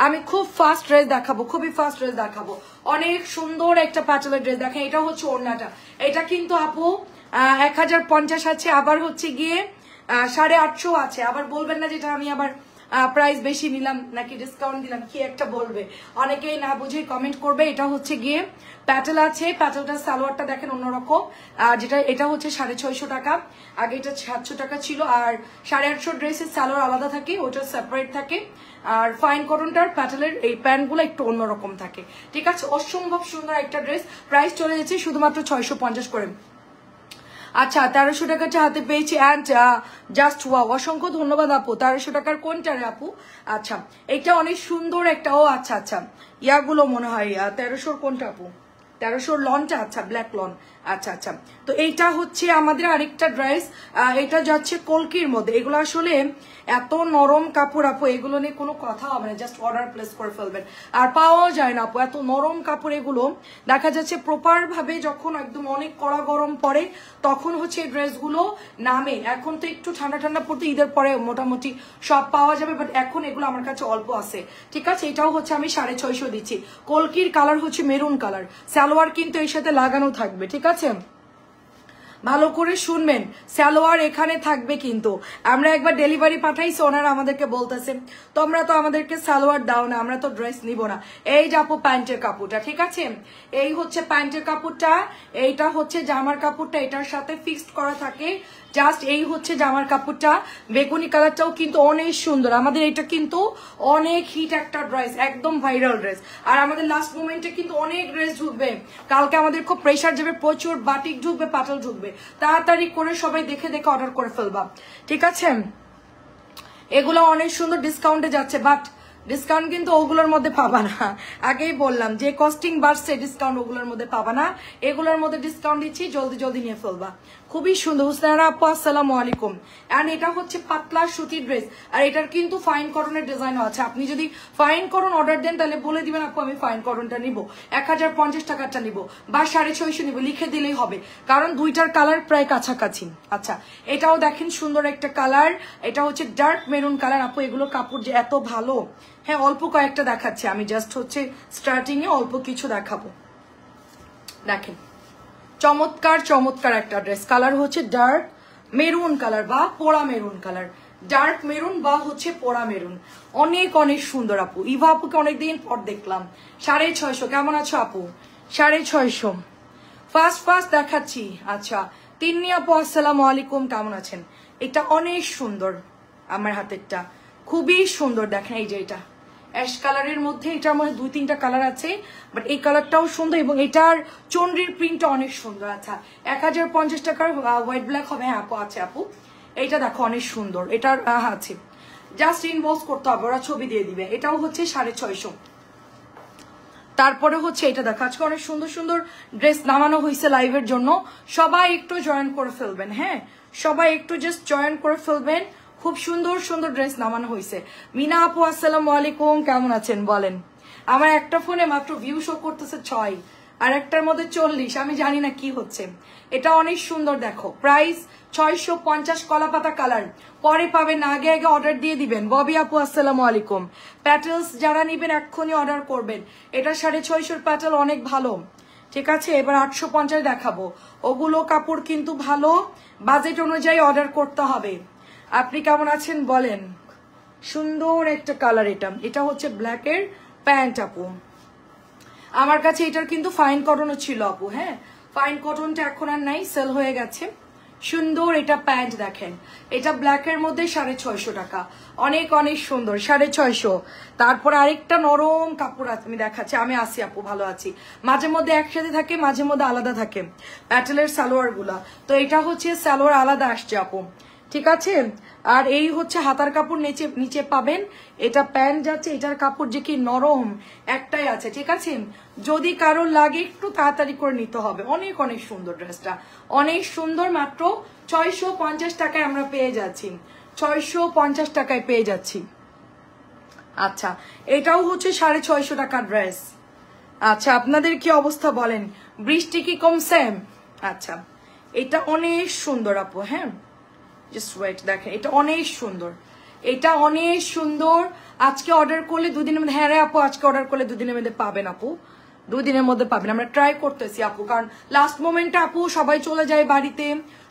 আমি খুব fast dress দেখাবো, খুবই ফাস্ট ড্রেস দেখাবো। অনেক সুন্দর একটা প্যাটেলের ড্রেস দেখেন, এটা হচ্ছে ওড়নাটা। এটা কিন্তু আপু 1050 আছে, আবার হচ্ছে গিয়ে 850 আছে। আবার বলবেন না যেটা আমি আবার প্রাইস বেশি নিলাম নাকি ডিসকাউন্ট দিলাম, কি একটা বলবে, অনেকেই না বুঝে কমেন্ট করবে। এটা হচ্ছে গিয়ে প্যাটেল আছে, প্যাটেলটা সালোয়ারটা দেখেন অন্যরকম। আর যেটা এটা হচ্ছে 650 টাকা, আগে এটা 700 টাকা ছিল। আর 850 ড্রেসের সালোয়ার আলাদা থাকে, ওটা সেপারেট থাকে। আর ফাইন কটনটার প্যাটেলের এই প্যান্টগুলো একটু অন্যরকম থাকে, ঠিক আছে। অসম্ভব সুন্দর একটা ড্রেস, প্রাইস চলে যাচ্ছে শুধুমাত্র 650 করে। আচ্ছা 1300 টাকাটা হাতে পেয়েছি অ্যান্ড জাস্ট ওয়াও, অসংখ্য ধন্যবাদ আপু। 1300 টাকার কোনটা রে আপু? আচ্ছা এটা অনেক সুন্দর একটা, ও আচ্ছা আচ্ছা ইয়াগুলো মনে হয় 1300 কোনটা আপু? 1300 লনটা, আচ্ছা ব্ল্যাক লন, আচ্ছা আচ্ছা। তো এইটা হচ্ছে আমাদের আরেকটা ড্রেস, এটা যাচ্ছে কলকির মধ্যে। এগুলো আসলে এত নরম কাপড় আপু, এগুলো নিয়ে কোনো কথা হবে না, জাস্ট অর্ডার প্লেস করে ফেলবেন। আর পাওয়াও যায় না আপু এত নরম কাপড়। এগুলো দেখা যাচ্ছে প্রপার ভাবে যখন একদম অনেক কড়া গরম পড়ে তখন হচ্ছে এই ড্রেসগুলো নামে। এখন তো একটু ঠান্ডা ঠান্ডা পড়তে, ঈদের পরে মোটামুটি সব পাওয়া যাবে, বাট এখন এগুলো আমার কাছে অল্প আছে, ঠিক আছে। এটাও হচ্ছে আমি 650 দিচ্ছি। কলকির কালার হচ্ছে মেরুন কালার, সালোয়ার কিন্তু এর সাথে লাগানো থাকবে, ঠিক আছে। ভালো করে শুনবেন, সালোয়ার এখানে থাকবে কিন্তু। আমরা একবার ডেলিভারি পাঠাইছি, ওনারা আমাদেরকে বলতেছে তোমরা তো আমাদেরকে সালোয়ার দাও না, আমরা তো ড্রেস নিব না। এই যাবো প্যান্টের কাপড়টা, ঠিক আছে। এই হচ্ছে প্যান্টের কাপড়টা, এইটা হচ্ছে জামার কাপড়টা, এটার সাথে ফিক্সড করা থাকে। জাস্ট এই হচ্ছে জামার কাপড়টা, বেগুনি কালারটাও কিন্তু অনেক সুন্দর। আমাদের এটা কিন্তু অনেক হিট একটা ড্রেস, একদম ভাইরাল ড্রেস। আর আমাদের লাস্ট মোমেন্টে কিন্তু অনেক ড্রেস ঢুকবে, কালকে আমাদের খুব প্রেশার যাবে, প্রচুর বাটিক ঢুকবে, পাটল ঢুকবে। তাড়াতাড়ি করে সবাই দেখে দেখে অর্ডার করে ফেলবা, ঠিক আছে। এগুলো অনেক সুন্দর ডিসকাউন্টে যাচ্ছে, বাট ডিসকাউন্ট কিন্তু ওগুলোর মধ্যে পাবা না। আগেই বললাম যে কস্টিং বাড়ছে, ডিসকাউন্ট ওগুলোর মধ্যে পাবা না। এগুলোর মধ্যে ডিসকাউন্ট দিচ্ছি, জলদি জলদি নিয়ে ফেলবা। খুবই সুন্দর হুসনারা আপু, আসসালামু আলাইকুম। এন্ড এটা হচ্ছে পাতলা সুতির ড্রেস, আর এটার কিন্তু ফাইন কটনের ডিজাইনও আছে। আপনি যদি ফাইন কটন অর্ডার দেন তাহলে বলে দিবেন আপু আমি ফাইন কটনটা নিব, 1050 টাকারটা নিব বা 650 নিব, লিখে দিলেই হবে, কারণ দুইটার কালার প্রায় কাছাকাছি। আচ্ছা এটাও দেখেন সুন্দর একটা কালার, এটা হচ্ছে ডার্ক মেরুন কালার। আপু এগুলো কাপড় যে এত ভালো, হ্যাঁ অল্প কয়েকটা দেখাচ্ছি আমি, জাস্ট হচ্ছে স্টার্টিং এ অল্প কিছু দেখাবো। দেখেন চমৎকার চমৎকার একটা ড্রেস, কালার হচ্ছে ডার্ক মেরুন কালার বা পোড়া মেরুন কালার, ডার্ক মেরুন বা হচ্ছে পোড়া মেরুন, অনেক অনেক সুন্দর আপু। ইভা আপুকে অনেকদিন পর দেখলাম। 650, কেমন আছো আপু? 650 ফার্স্ট ফার্স্ট দেখাচ্ছি। আচ্ছা তিন্নি আপু আসসালামু আলাইকুম, কেমন আছেন? এটা অনেক সুন্দর, আমার হাতেরটা খুবই সুন্দর। দেখেন এই যে এটা অ্যাশ কালারের মধ্যে, এটার মধ্যে 2-3টা কালার আছে, বাট এই কালারটাও সুন্দর এবং এটার চন্দ্রির প্রিন্টটা অনেক সুন্দর। আচ্ছা 1050 টাকার হোয়াইট ব্ল্যাক হবে, হ্যাঁ আপু আছে আপু। এইটা দেখো অনেক সুন্দর, এটার আছে, জাস্ট ইনবক্স করতে হবে, ওরা ছবি দিয়ে দিবে। এটাও হচ্ছে 650। তারপরে হচ্ছে এটা দেখো, আজকে অনেক সুন্দর সুন্দর ড্রেস নামানো হয়েছে লাইভের জন্য, সবাই একটু জয়েন করে ফেলবেন। হ্যাঁ সবাই একটু জাস্ট জয়েন করে ফেলবেন, খুব সুন্দর সুন্দর ড্রেস নামানো হয়েছে। মিনা আপু আসসালামু আলাইকুম, কেমন আছেন বলেন? আমার একটা ফোনে মাত্র ভিউ শো করতেছে 6, আর একটার মধ্যে 40, আমি জানি না কি হচ্ছে। এটা অনেক সুন্দর, দেখো প্রাইস 650, কলা পাতা কালার। পরে পাবেন না, আগে আগে অর্ডার দিয়ে দিবেন। ববি আপু আসসালামু আলাইকুম, প্যাটেলস যারা নিবেন এক্ষুনি অর্ডার করবেন। এটা 650 প্যাটেল অনেক ভালো, ঠিক আছে। এবার 850 দেখাবো, ওগুলো কাপড় কিন্তু ভালো, বাজেট অনুযায়ী অর্ডার করতে হবে। আপনি কেমন আছেন বলেন? সুন্দর একটা কালার, এটা হচ্ছে ব্ল্যাকের প্যান্ট আপু। আমার কাছে এটার কিন্তু ফাইন কটনও ছিল আপু, হ্যাঁ ফাইন কটনটা এখন আর নাই, সেল হয়ে গেছে। সুন্দর এটা প্যান্ট দেখেন, এটা ব্ল্যাকের মধ্যে 650 টাকা, অনেক অনেক সুন্দর 650। তারপরে আরেকটা নরম কাপড় আছে, আমি দেখাচ্ছি। আমি আসি আপু, ভালো আছি। মাঝে মধ্যে একসাথে থাকে, মাঝে মধ্যে আলাদা থাকে প্যাটেলের সালোয়ার গুলা, তো এটা হচ্ছে সালোয়ার আলাদা আসছে আপু, ঠিক আছে। আর এই হচ্ছে হাতার কাপড়, নিচে নিচে পাবেন। এটা প্যান্ট যাচ্ছে, এটার কাপড় যে কি নরম, একটাই আছে, ঠিক আছে। যদি কারোর লাগে একটু তাড়াতাড়ি করে নিতে হবে। অনেক অনেক সুন্দর ড্রেসটা, অনেক সুন্দর। মাত্র 650 টাকায় আমরা পেয়ে যাচ্ছি, 650 টাকায় পেয়ে যাচ্ছি। আচ্ছা এটাও হচ্ছে 650 টাকার ড্রেস। আচ্ছা আপনাদের কি অবস্থা বলেন? বৃষ্টি কি কমছে? আচ্ছা এটা অনেক সুন্দর আপু, হ্যাঁ জাস্ট ওয়েট, দেখেন এটা অনেক সুন্দর, এটা অনেক সুন্দর। আজকে অর্ডার করলে 2 দিনের মধ্যে, হ্যাঁ রে আপু আজকে অর্ডার করলে 2 দিনের মধ্যে পাবেন আপু, 2 দিনের মধ্যে পাবেন। আমরা ট্রাই করতেছি আপু, কারণ লাস্ট মোমেন্টে আপু সবাই চলে যায় বাড়িতে,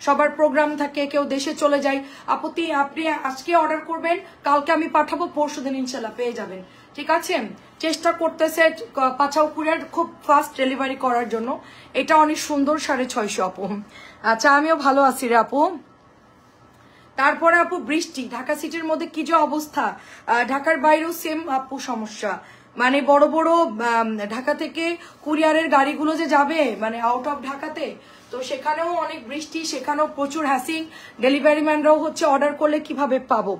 সবার প্রোগ্রাম থাকে, কেউ দেশে চলে যায়। আপু আপনি আজকে অর্ডার করবেন, কালকে আমি পাঠাবো, পরশুদিন ইনশাল্লাহ পেয়ে যাবেন। ঠিক আছে, চেষ্টা করতেছে পাঠাও কুরিয়ার খুব ফাস্ট ডেলিভারি করার জন্য। এটা অনেক সুন্দর, 650 আপু। আচ্ছা আমিও ভালো আছি রে আপু। তারপরে আপু বৃষ্টি, ঢাকা সিটির মধ্যে কি যে অবস্থা, ঢাকার বাইরেও সেম আপু সমস্যা। মানে বড় বড় ঢাকা থেকে কুরিয়ারের গাড়িগুলো যে যাবে মানে আউট অফ ঢাকাতে, তো সেখানেও অনেক বৃষ্টি, সেখানেও প্রচুর হ্যাসিং। ডেলিভারি ম্যানরাও হচ্ছে অর্ডার করলে কিভাবে পাবো,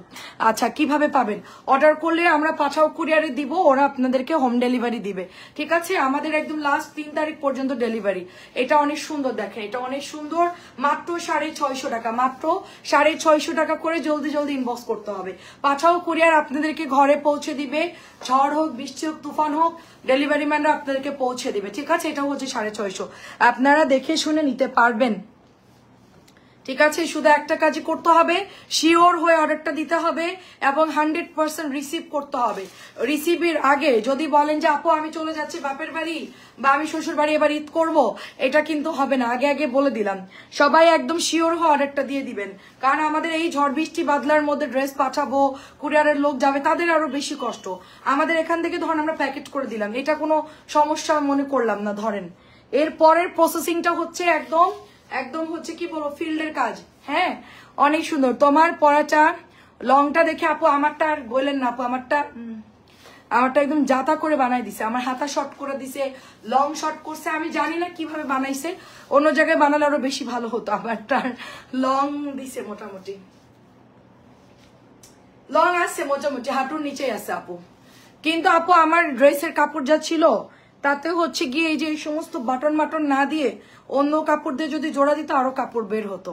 আচ্ছা কিভাবে পাবেন, অর্ডার করলে আমরা পাঠাও কুরিয়ারে দিব, ওরা আপনাদেরকে হোম ডেলিভারি দিবে। ঠিক আছে, আমাদের একদম লাস্ট 3 তারিখ পর্যন্ত ডেলিভারি। এটা অনেক সুন্দর, দেখেন এটা অনেক সুন্দর, মাত্র 650 টাকা, মাত্র 650 টাকা করে। জলদি জলদি ইনবক্স করতে হবে। পাঠাও কুরিয়ার আপনাদেরকে ঘরে পৌঁছে দিবে, ঝড় হোক, বৃষ্টি হোক, তুফান হোক, ডেলিভারি ম্যানরা আপনাদেরকে পৌঁছে দিবে। ঠিক আছে, এটা হচ্ছে 650, আপনারা দেখে শুনে নিতে পারবেন। ঠিক আছে, শুধু একটা কাজই করতে হবে, শিওর হয়ে অর্ডারটা দিতে হবে এবং 100% রিসিভ করতে হবে। রিসিভের আগে যদি বলেন যে আপু আমি চলে যাচ্ছি বাপের বাড়ি বা আমি শ্বশুর বাড়ি এবার ঈদ করবো, এটা কিন্তু হবে না। আগে আগে বলে দিলাম, সবাই একদম শিওর হয়ে অর্ডারটা দিয়ে দিবেন, কারণ আমাদের এই ঝড় বৃষ্টি বাদলার মধ্যে ড্রেস পাঠাবো, কুরিয়ারের লোক যাবে, তাদের আরো বেশি কষ্ট। আমাদের এখান থেকে ধরেন আমরা প্যাকেট করে দিলাম, এটা কোনো সমস্যা মনে করলাম না। ধরেন এর পরের প্রসেসিংটা হচ্ছে একদম একদম হচ্ছে কি বলবো ফিল্ডের কাজ। হ্যাঁ অনেক সুন্দর তোমার পরাটা, লংটা দেখে আপু আমারটা আর বললেন না আপু, আমারটা একদম জাতা করে বানাই দিছে, আমার হাতা শর্ট করে দিছে, লং শর্ট করছে, আমি জানি না কিভাবে বানাইছে, অন্য জায়গায় বানালে আরো বেশি ভালো হতো। আমারটা লং দিছে, মোটামুটি লং আছে, মোটামুটি হাঁটুর নিচেই আছে আপু। কিন্তু আপু আমার ড্রেসের কাপড় যা ছিল তাতে হচ্ছে গিয়ে এই যে এই সমস্ত বাটন বাটন না দিয়ে অন্য কাপড় দিয়ে যদি জোড়া দিত আরো কাপড় বের হতো।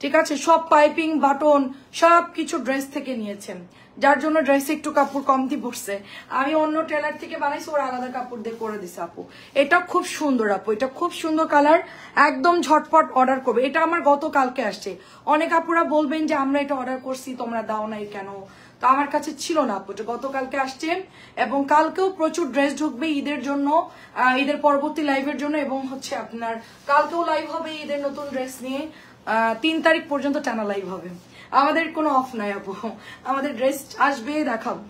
ঠিক আছে, সব পাইপিং বাটন সব কিছু ড্রেস থেকে নিয়েছেন, যার জন্য ড্রেসে একটু কাপড় কমতি পড়ছে। আমি অন্য টেলার থেকে বানাইছি, ওরা আলাদা কাপড় দিয়ে করে দিছে আপু। এটা খুব সুন্দর আপু, এটা খুব সুন্দর কালার, একদম ঝটপট অর্ডার করবে। এটা আমার গতকালকে আসছে। অনেক আপুরা বলবেন যে আমরা এটা অর্ডার করছি তোমরা দাও নাই কেন, তো আমার কাছে ছিল না আপু, এটা গতকালকে আসছে এবং কালকেও প্রচুর ড্রেস ঢুকবে ঈদের জন্য, ঈদের পরবর্তী লাইভের জন্য, এবং হচ্ছে আপনার কালকেও লাইভ হবে ঈদের নতুন ড্রেস নিয়ে। 3 তারিখ পর্যন্ত টানা লাইভ হবে, আমাদের কোনো অফ নাই আপু, আমাদের ড্রেস আসবে দেখাবো,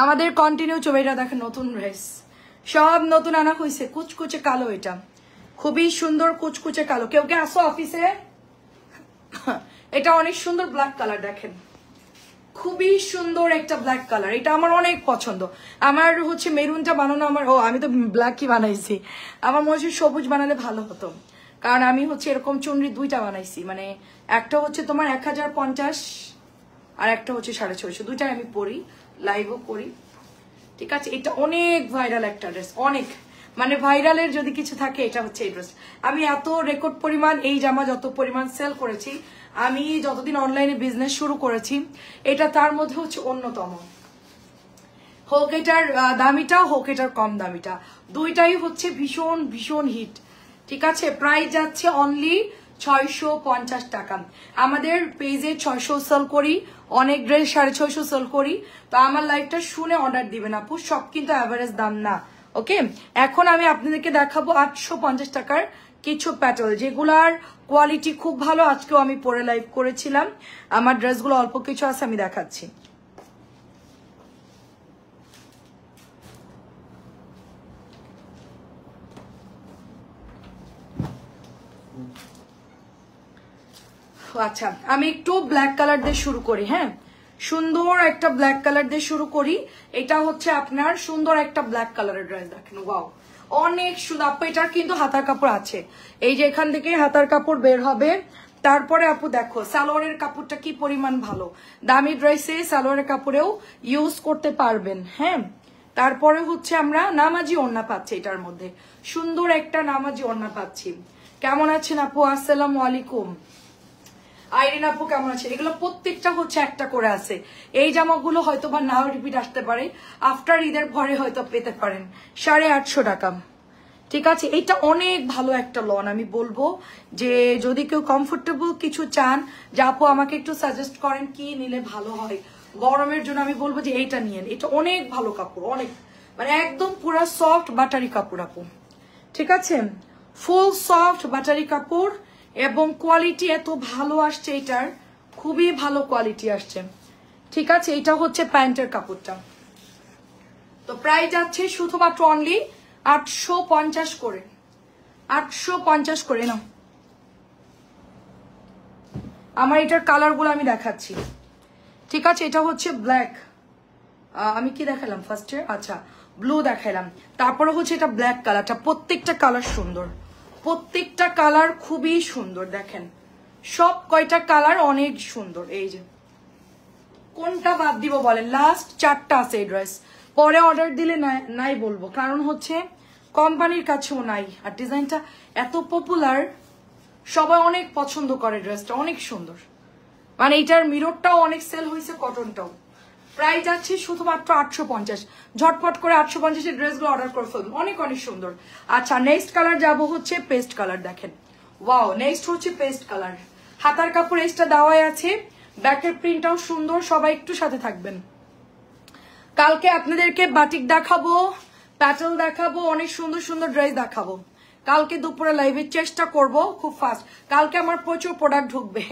আমাদের কন্টিনিউ চলবে। এটা দেখেন নতুন ড্রেস, সব নতুন আনা হয়েছে, কুচকুচে কালো, এটা খুবই সুন্দর কুচকুচে কালো। কেউ কে আসো অফিসে, এটা অনেক সুন্দর ব্ল্যাক কালার, দেখেন খুবই সুন্দর একটা ব্ল্যাক কালার, এটা আমার অনেক পছন্দ। আমার হচ্ছে মেরুনটা বানানো আমার, আমি তো ব্ল্যাকই বানাইছি, আমার মনে হচ্ছে সবুজ বানালে ভালো হতো, কারণ আমি হচ্ছে এরকম চুনরি 2টা বানাইছি, মানে একটা হচ্ছে তোমার 1050 আর একটা হচ্ছে 650, 2টাই আমি পরি, লাইভও করি। ঠিক আছে, এটা অনেক ভাইরাল একটা ড্রেস, অনেক মানে ভাইরালের যদি কিছু থাকে এটা হচ্ছে এই ড্রেস। আমি এত রেকর্ড পরিমাণ এই জামা যত পরিমাণ সেল করেছি, আমি যতদিন অনলাইনে বিজনেস শুরু করেছি, এটা তার মধ্যে হচ্ছে অন্যতম। হোক এটার দামিটা, হোক এটার কম দামিটা, দুইটাই হচ্ছে ভীষণ ভীষণ হিট। ঠিক আছে, প্রাইস যাচ্ছে অনলি 650 টাকা। আমাদের পেজে 600 সেল করি, অনেক ড্রেস 650 সেল করি। তো আমার লাইভটা শুনে অর্ডার দিবেন আপু, সব কিন্তু অ্যাভারেজ দাম না। ওকে, এখন আমি আপনাদেরকে দেখাবো 850 টাকার কিছু প্যাটার্ন, যেগুলার কোয়ালিটি খুব ভালো। আজকেও আমি পরে লাইভ করেছিলাম, আমার ড্রেসগুলো অল্প কিছু আছে, আমি দেখাচ্ছি। আচ্ছা, আমি একটু ব্ল্যাক কালার দিয়ে শুরু করি। হ্যাঁ, সুন্দর একটা ব্ল্যাক কালার দিয়ে শুরু করি। এটা হচ্ছে আপনার সুন্দর একটা ব্ল্যাক কালারের ড্রেস, দেখেন ওয়াও অনেক সুন্দর আপু। এটার কিন্তু হাতার কাপড় আছে, এই যে এখান থেকে হাতার কাপড় বের হবে। তারপরে আপু দেখো সালোয়ারের কাপড়টা কি পরিমাণ ভালো, দামি ড্রেসে সালোয়ারের কাপড়েও ইউজ করতে পারবেন। হ্যাঁ, তারপরে হচ্ছে আমরা নামাজি ওড়না পাচ্ছি, এটার মধ্যে সুন্দর একটা নামাজি ওড়না পাচ্ছি। কেমন আছেন আপু? আসসালামু আলাইকুম। আইরিন আপু কেমন আছে? এগুলো প্রত্যেকটা হচ্ছে একটা করে আছে। এই জামাগুলো হয়তো বা নাও রিপিট আসতে পারে, আফটার ঈদের পরে হয়তো পেতে পারেন। 850 টাকা, ঠিক আছে, এটা অনেক ভালো একটা লন। আমি বলবো যে যদি কেউ কমফোর্টেবল কিছু চান, যে আপু আমাকে একটু সাজেস্ট করেন কি নিলে ভালো হয় গরমের জন্য, আমি বলবো যে এইটা নিয়েন। এটা অনেক ভালো কাপড়, অনেক মানে একদম পুরো সফট বাটারি কাপড় আপু। ঠিক আছে, ফুল সফট বাটারি কাপড় এবং কোয়ালিটি এত ভালো আসছে, এটার খুবই ভালো কোয়ালিটি আসছে। ঠিক আছে, এটা হচ্ছে প্যান্টের কাপড়টা। তো প্রাইস যাচ্ছে শুধুমাত্র অনলি 850 করে, 850 করে। না আমার এটার কালার গুলো আমি দেখাচ্ছি। ঠিক আছে, এটা হচ্ছে ব্ল্যাক, আমি কি দেখালাম ফার্স্টে, আচ্ছা ব্লু দেখালাম, তারপরে হচ্ছে এটা ব্ল্যাক কালারটা। প্রত্যেকটা কালার সুন্দর, প্রত্যেকটা কালার খুবই সুন্দর। দেখেন সব কয়টা কালার অনেক সুন্দর। এই যে কোনটা বাদ দিব বলেন, লাস্ট 4টা আছে এই ড্রেস, পরে অর্ডার দিলে নাই বলবো, কারণ হচ্ছে কোম্পানির কাছেও নাই। আর ডিজাইনটা এত পপুলার, সবাই অনেক পছন্দ করে, ড্রেসটা অনেক সুন্দর। মানে এটার মিররটাও অনেক সেল হয়েছে, কটনটাও। প্রাইস আছে শুধুমাত্র 850। ঝটপট করে 850-এর ড্রেসগুলো অর্ডার করে ফেলবেন, অনেক অনেক সুন্দর। আচ্ছা নেক্সট কালার যাবো হচ্ছে পেস্ট কালার। দেখেন ওয়াও, নেক্সট হচ্ছে পেস্ট কালার। হাতার কাপড় এক্সট্রা দেওয়াই আছে, ব্যাকের প্রিন্টটাও সুন্দর। সবাই একটু সাথে থাকবেন। কালকে আপনাদেরকে বাটিক দেখাবো, প্যাটেল দেখাবো, অনেক সুন্দর সুন্দর ড্রেস দেখাবো। কালকে দুপুরে লাইভের চেষ্টা করব খুব ফাস্ট। কালকে আমার প্রচুর প্রোডাক্ট ঢুকবে।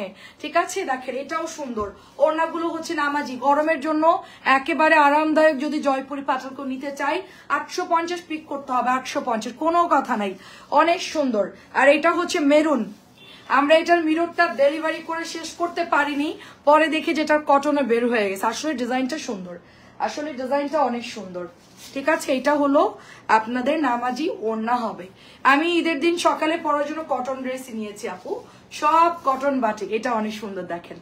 ঠিক আছে, দেখেন এটাও সুন্দর। ওড়নাগুলো হচ্ছে নামাজি, গরমের জন্য একেবারে আরামদায়ক। যদি জয়পুরি প্যাটেলকে নিতে চাই 850 পিক করতে হবে, 850, কোনো কথা নাই, অনেক সুন্দর। আর এটা হচ্ছে মেরুন। আমরা এটার মিররটা ডেলিভারি করে শেষ করতে পারিনি, পরে দেখি যেটার কটনে বের হয়ে গেছে। আসলে ডিজাইনটা সুন্দর, আসলে ডিজাইনটা অনেক সুন্দর। ঠিক আছে, এটা হলো আপনাদের নামাজি ওড়না হবে। আমি ঈদের দিন সকালে পরার জন্য কটন ড্রেস নিয়েছি আপু, সব কটন বাটিক। এটা অনেক সুন্দর, দেখেন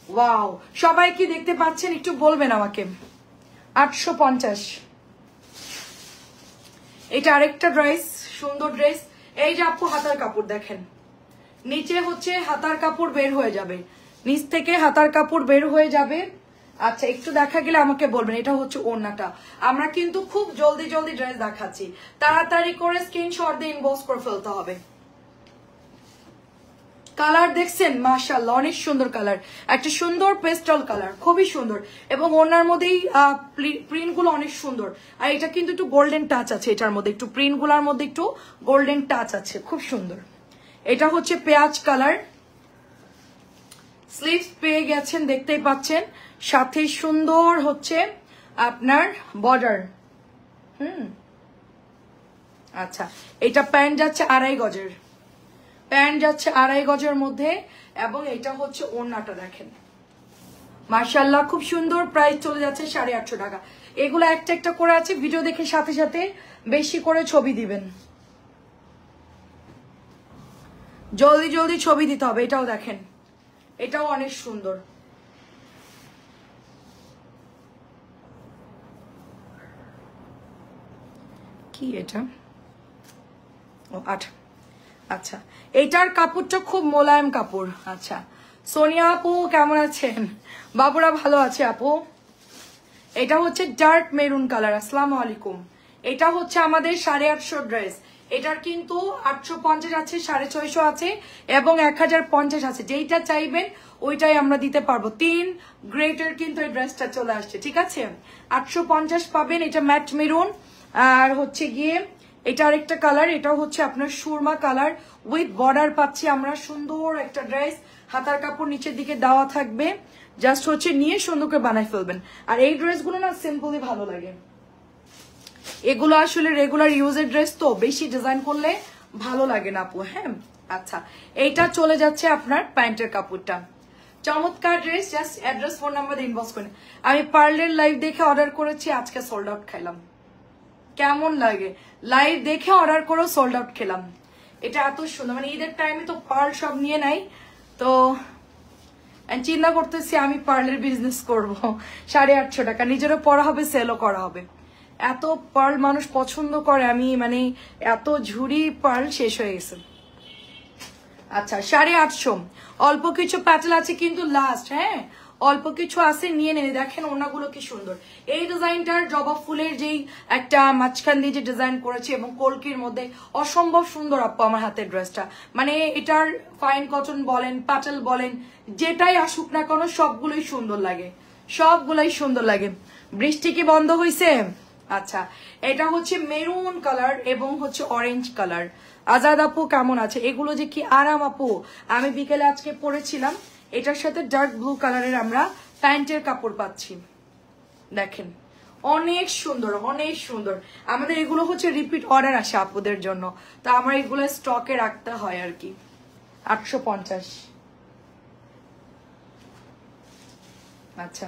ওয়াও। সবাই কি দেখতে পাচ্ছেন একটু বলবেন আমাকে। 850। এটা আরেকটা ড্রেস, সুন্দর ড্রেস। এই যে আপু হাতার কাপড় দেখেন, নিচে হচ্ছে হাতার কাপড় বের হয়ে যাবে, নিচ থেকে হাতার কাপড় বের হয়ে যাবে। আচ্ছা একটু দেখা গেলে আমাকে বলবেন। এটা হচ্ছে ওড়নাটা। আমরা কিন্তু খুব জলদি জলদি ড্রেস দেখাচ্ছি, তাড়াতাড়ি করে স্ক্রিনশট দিয়ে ইনবক্স করে ফেলতে হবে। কালার দেখছেন মাশাআল্লাহ, অনেক সুন্দর কালার, একটা সুন্দর পেস্টাল কালার, খুবই সুন্দর। এবং ওড়নার মধ্যেই প্রিন্ট গুলো অনেক সুন্দর। আর এটা কিন্তু একটু গোল্ডেন টাচ আছে, এটার মধ্যে একটু প্রিন্ট গুলার মধ্যে একটু গোল্ডেন টাচ আছে, খুব সুন্দর। এটা হচ্ছে পেঁয়াজ কালার, স্লিভস পেয়ে গেছেন দেখতেই পাচ্ছেন, সাথে সুন্দর হচ্ছে আপনার বর্ডার। আচ্ছা এটা প্যান্ট যাচ্ছে 2.5 গজের, প্যান্ট যাচ্ছে 2.5 গজের মধ্যে। এবং এটা হচ্ছে ওড়নাটা দেখেন মাশাআল্লাহ, খুব সুন্দর। প্রাইস চলে যাচ্ছে 850 টাকা। এগুলো একটা একটা করে আছে, ভিডিও দেখে সাথে সাথে বেশি করে ছবি দিবেন, জলদি জলদি ছবি দিতে হবে। এটাও দেখেন, এটাও অনেক সুন্দর। কি এটা, ও আচ্ছা এটার কাপড়টা খুব মোলায়েম কাপড়। আচ্ছা সোনিয়া আপু কেমন আছেন? বাবুরা ভালো আছে আপু। এটা হচ্ছে ডার্ক মেরুন কালার। আসসালামু আলাইকুম। এটা হচ্ছে আমাদের 850 ড্রেস। এটার কিন্তু 850 আছে, 650 আছে এবং 1050 আছে। যেইটা চাইবেন ওইটাই আমরা দিতে পারবো। 3 গ্রেডের কিন্তু এই ড্রেসটা চলে আসছে। ঠিক আছে, 850 পাবেন। এটা ম্যাট মেরুন। আর হচ্ছে গিয়ে এটা আরেকটা কালার, এটাও হচ্ছে আপনার সুরমা কালার উইথ বর্ডার পাচ্ছি আমরা। সুন্দর একটা ড্রেস, হাতার কাপড় নিচের দিকে দেওয়া থাকবে, জাস্ট হচ্ছে নিয়ে সুন্দর করে বানাই ফেলবেন। আর এই ড্রেসগুলো না সিম্পলি ভালো লাগে, এগুলো আসলে রেগুলার ইউজের ড্রেস, তো বেশি ডিজাইন করলে ভালো লাগে না আপু। হ্যাঁ আচ্ছা, এইটা চলে যাচ্ছে আপনার প্যান্টের কাপড়টা। চমৎকার dress, just address phone number inbox করেন। আমি পার্লের লাইভ দেখে অর্ডার করেছি, আজকে সোল্ড আউট খাইলাম। কেমন লাগে, লাইভ দেখে অর্ডার করে সোল্ড আউট খেলাম। এটা এত সুন্দর, মানে ঈদের টাইমে তো পার্ল সব নিয়ে নাই, তো চিন্তা করতেছি আমি পার্লের বিজনেস করব। 850 টাকা, নিজেরও পরা হবে, সেলও করা হবে। এত পার্ল মানুষ পছন্দ করে, আমি মানে এত ঝুড়ি পার্ল শেষ হয়ে গেছে। আচ্ছা 850, অল্প কিছু প্যাটেল আছে কিন্তু লাস্ট। হ্যাঁ অল্প কিছু আছে, নিয়ে নেন। দেখেন ওনাগুলো কি সুন্দর। এই ডিজাইনটার জবা ফুলের যেই একটা মাঝখান দিয়ে যে ডিজাইন করেছে এবং কলকির মধ্যে অসম্ভব সুন্দর আপু আমার হাতের ড্রেসটা। মানে এটার ফাইন কটন বলেন, পাটাল বলেন, যেটাই আসুক না কেন সবগুলোই সুন্দর লাগে, সবগুলোই সুন্দর লাগে। বৃষ্টি কি বন্ধ হয়েছে? আচ্ছা, এটা হচ্ছে মেরুন কালার এবং হচ্ছে অরেঞ্জ কালার। আজাদ আপু কেমন আছে? এগুলো যে কি আরাম আপু, আমি বিকেলে আজকে পরেছিলাম। এটার সাথে ডার্ক ব্লু কালারের আমরা প্যান্টের কাপড় পাচ্ছি, দেখেন অনেক সুন্দর, অনেক সুন্দর। আমাদের এগুলো হচ্ছে রিপিট অর্ডার আসে আপুদের জন্য, তো আমার এগুলো স্টকে রাখতে হয় আর কি। 850। আচ্ছা,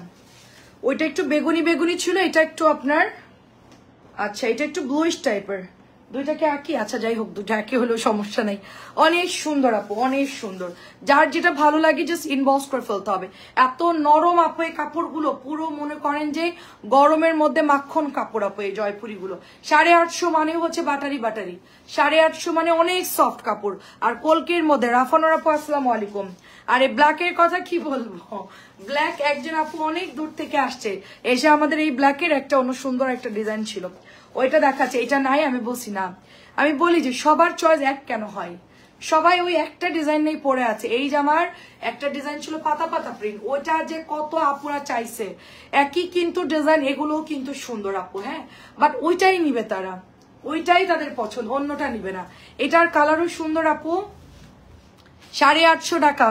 ওইটা একটু বেগুনি বেগুনি ছিল, এটা একটু আপনার, আচ্ছা এটা একটু ব্লুইশ টাইপের। দুইটাকে একই? আচ্ছা যাই হোক, দুইটা একই হলেও সমস্যা নেই। অনেক সুন্দর আপু, অনেক সুন্দর। যার যেটা ভালো লাগে জাস্ট ইনবক্স করে ফেলতে হবে। এত নরম আপু এই কাপড়গুলো, পুরো মনে করেন যে গরমের মধ্যে মাখন কাপড় আপু এই জয়পুরিগুলো। 850 মানে হচ্ছে বাটারি বাটারি, 850 মানে অনেক সফট কাপড়। আর কলকের মধ্যে রাফানোর আপু আসসালামু আলাইকুম। আর এই ব্ল্যাকের কথা কি বলবো, ব্ল্যাক একজন আপু অনেক দূর থেকে আসছে, এসে আমাদের এই ব্ল্যাকের একটা অন্য সুন্দর একটা ডিজাইন ছিল, ওইটা দেখাচ্ছে। এটা নাই আমি বলছি না, আমি বলি যে সবার চয়েস এক কেন হয়, সবাই ওই একটা ডিজাইন নেই পরে আছে। এই জামার একটা ডিজাইন ছিল পাতা পাতা প্রিন্ট, ওইটা যে কত আপুরা চাইছে, একই কিন্তু ডিজাইন, এগুলোও কিন্তু সুন্দর আপু, হ্যাঁ, বাট ওইটাই নিবে তারা, ওইটাই তাদের পছন্দ, অন্যটা নিবে না। এটার কালারও সুন্দর আপু। 850 টাকা।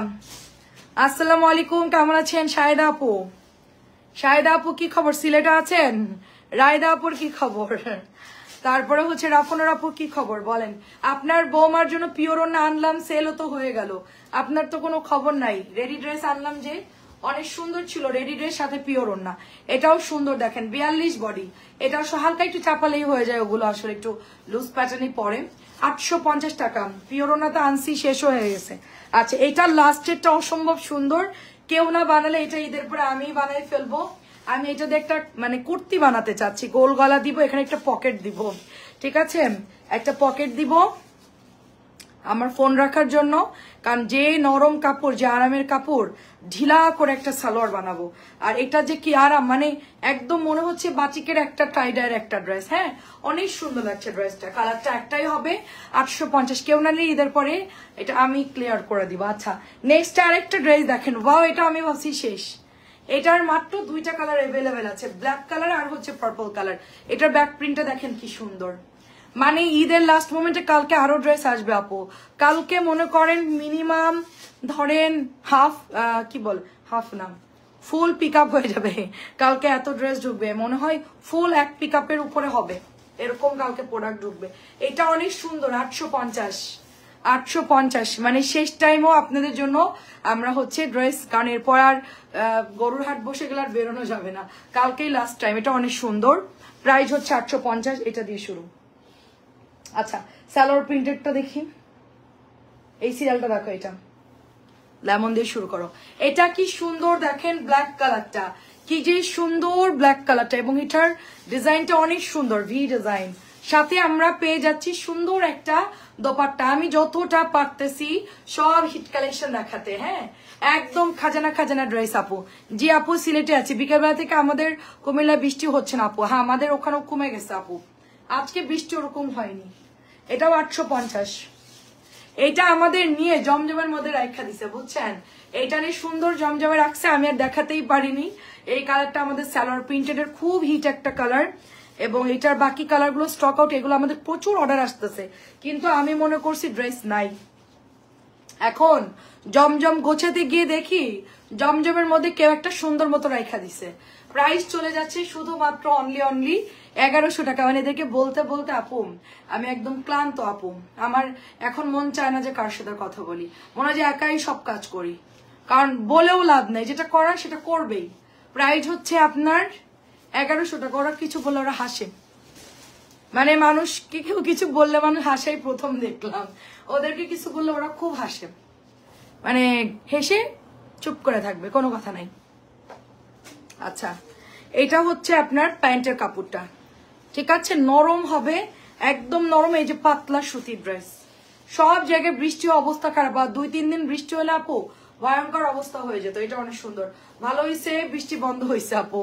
আসসালামু আলাইকুম, কেমন আছেন শাহেদা আপু? শাহেদা আপু কি খবর, সিলেটে আছেন? রায়দা আপুর কি খবর? তারপরে হচ্ছে রাফানোর আপু কি খবর বলেন? আপনার বৌমার জন্য পিওর ওড়না আনলাম, সেলও তো হয়ে গেল, আপনার তো কোনো খবর নাই। রেডি ড্রেস আনলাম যে অনেক সুন্দর ছিল, রেডি ড্রেস সাথে পিওর ওড়না, এটাও সুন্দর। দেখেন 42 বডি, এটাও হালকা একটু চাপালেই হয়ে যায়, ওগুলো আসলে একটু লুজ প্যাটার্নই পরে। 850 টাকা। পিওর ওড়না তো আনসি, শেষ হয়ে গেছে। আচ্ছা, এটা লাস্টেরটা অসম্ভব সুন্দর, কেউ না বানালে এটা ঈদের পরে আমি বানাই ফেলবো। আমি এটা দিয়ে একটা মানে কুর্তি বানাতে চাচ্ছি, গোল গলা দিব, এখানে একটা পকেট দিব, ঠিক আছে, একটা পকেট দিব আমার ফোন রাখার জন্য। কারণ যে নরম কাপড়, যে আরামের কাপড়, ঢিলা করে একটা সালোয়ার বানাবো। আর এটা যে কি আরাম, মানে একদম মনে হচ্ছে বাটিকের একটা টাইডার একটা ড্রেস। হ্যাঁ, অনেক সুন্দর লাগছে ড্রেসটা, কালারটা একটাই হবে। 850। কেউ না নিলে ঈদের পরে এটা আমি ক্লিয়ার করে দিব। আচ্ছা, নেক্সট আরেকটা ড্রেস দেখেন, ওয়াও, এটা আমি ভাবছি শেষ। এটার মাত্র দুইটা কালার অ্যাভেলেবেল আছে, ব্ল্যাক কালার আর হচ্ছে পার্পল কালার। এটার ব্যাক প্রিন্টটা দেখেন কি সুন্দর। মানে ঈদের লাস্ট মোমেন্টে কালকে আরো ড্রেস আসবে আপু। কালকে মনে করেন মিনিমাম ধরেন হাফ না ফুল পিক আপ হয়ে যাবে কালকে, এত ড্রেস ঢুকবে, মনে হয় ফুল এক পিক আপের উপরে হবে এরকম কালকে প্রোডাক্ট ঢুকবে। এটা অনেক সুন্দর। 850 মানে শেষ টাইমও আপনাদের জন্য আমরা হচ্ছে ড্রেস, কারণ এরপর আর গরুর হাট বসে গেলে আর বেরোনো যাবে না, কালকেই লাস্ট টাইম। এটা অনেক সুন্দর, প্রাইস হচ্ছে 850, এটা দিয়ে শুরু। আচ্ছা, সালোয়ার প্রিন্টেডটা দেখি, এই সিরিয়ালটা দেখো, এটা লেমন দিয়ে শুরু করো। এটা কি সুন্দর দেখেন, ব্ল্যাক কালারটা কি যে সুন্দর, ব্ল্যাক কালারটা, এবং এটার ডিজাইনটা অনেক সুন্দর, ভি ডিজাইন। সাথে আমরা পেয়ে যাচ্ছি সুন্দর একটা দোপাট্টা। আমি যতটা পারতেছি সব হিট কালেকশন দেখাতে, হ্যাঁ, একদম খাজানা খাজানা ড্রেস আপু। জি আপু, সিলেটে আছি, বিকেলবেলা থেকে আমাদের কুমিল্লা বৃষ্টি হচ্ছে না আপু। হ্যাঁ, আমাদের ওখানেও কমে গেছে আপু, আজকে বৃষ্টি ওরকম হয়নি। এটাও 850। এটা আমাদের নিয়ে জমজমের মধ্যে রাখা দিছে, বুঝছেন, এটা নিয়ে সুন্দর জমজমে রাখছে, আমি আর দেখাতেই পারিনি। এই কালারটা আমাদের সালোয়ার প্রিন্টেড এর খুব হিট একটা কালার, এবং এটার বাকি কালারগুলো স্টক আউট। এগুলো আমাদের প্রচুর অর্ডার আসতেছে, কিন্তু আমি মনে করছি ড্রেস নাই। এখন জমজম গোছাতে গিয়ে দেখি জমজমের মধ্যে কেউ একটা সুন্দর মতো রাখা দিছে। প্রাইস চলে যাচ্ছে শুধুমাত্র অনলি 1100 টাকা। মানে এদেরকে বলতে বলতে আপু আমি একদম ক্লান্ত আপু, আমার এখন মন চায় না যে কার সাথে কথা বলি, মনে হয় যে একাই সব কাজ করি, কারণ বলেও লাভ নেই, যেটা করার সেটা করবেই। প্রাইস হচ্ছে আপনার 1100 টাকা। ওরা কিছু বললে ওরা হাসে, মানে মানুষকে কেউ কিছু বললে মানুষ হাসাই প্রথম দেখলাম, ওদেরকে কিছু বললে ওরা খুব হাসে, মানে হেসে চুপ করে থাকবে, কোনো কথা নাই। আচ্ছা, এটা হচ্ছে আপনার প্যান্টের কাপড়টা, ঠিক আছে, নরম হবে, একদম নরম। এই যে পাতলা সুতির ড্রেস, সব জায়গায় বৃষ্টি অবস্থা খারাপ, আর 2-3 দিন বৃষ্টি হলে আপু ভয়ঙ্কর অবস্থা হয়ে যেত। এটা অনেক সুন্দর, ভালো হয়েছে বৃষ্টি বন্ধ হয়েছে আপু।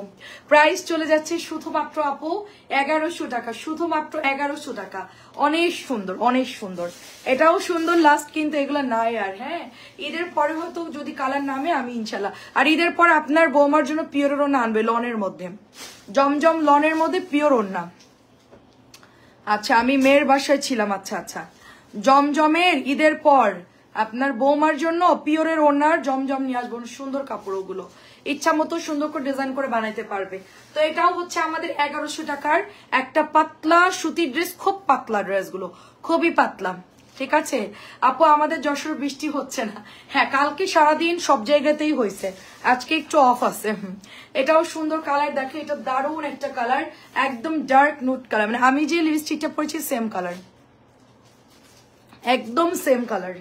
প্রাইস চলে যাচ্ছে শুধুমাত্র আপু 1100 টাকা, শুধুমাত্র 1100 টাকা। অনেক সুন্দর, অনেক সুন্দর, এটাও সুন্দর লাস্ট, কিন্তু এগুলো নাই আর। হ্যাঁ, ঈদের পরে হয়তো যদি কালার নামে আমি ইনশাল্লাহ। আর ঈদের পর আপনার বৌমার জন্য পিওরের ওড়না আনবে, লনের মধ্যে, জমজম লনের মধ্যে পিওর ওড়না। আচ্ছা, আমি মেয়ের বাসায় ছিলাম। আচ্ছা আচ্ছা, জমজমের ঈদের পর আপনার বৌমার জন্য পিওরের ওড়নার জমজম নিয়ে আসবো, সুন্দর কাপড়, ওগুলো ইচ্ছা মতো সুন্দর করে ডিজাইন করে বানাইতে পারবে। তো এটাও হচ্ছে আমাদের 1100 টাকার একটা পাতলা সুতির ড্রেস, খুব পাতলা ড্রেসগুলো, খুবই পাতলা। ঠিক আছে আপু, আমাদের যশোর বৃষ্টি হচ্ছে না। হ্যাঁ, কালকে সারাদিন সব জায়গাতেই হয়েছে, আজকে একটু অফ আছে। এটাও সুন্দর কালার, দেখে এটা দারুণ একটা কালার, একদম ডার্ক নুট কালার, মানে আমি যে লিপস্টিকটা পরেছি সেম কালার, একদম সেম কালার,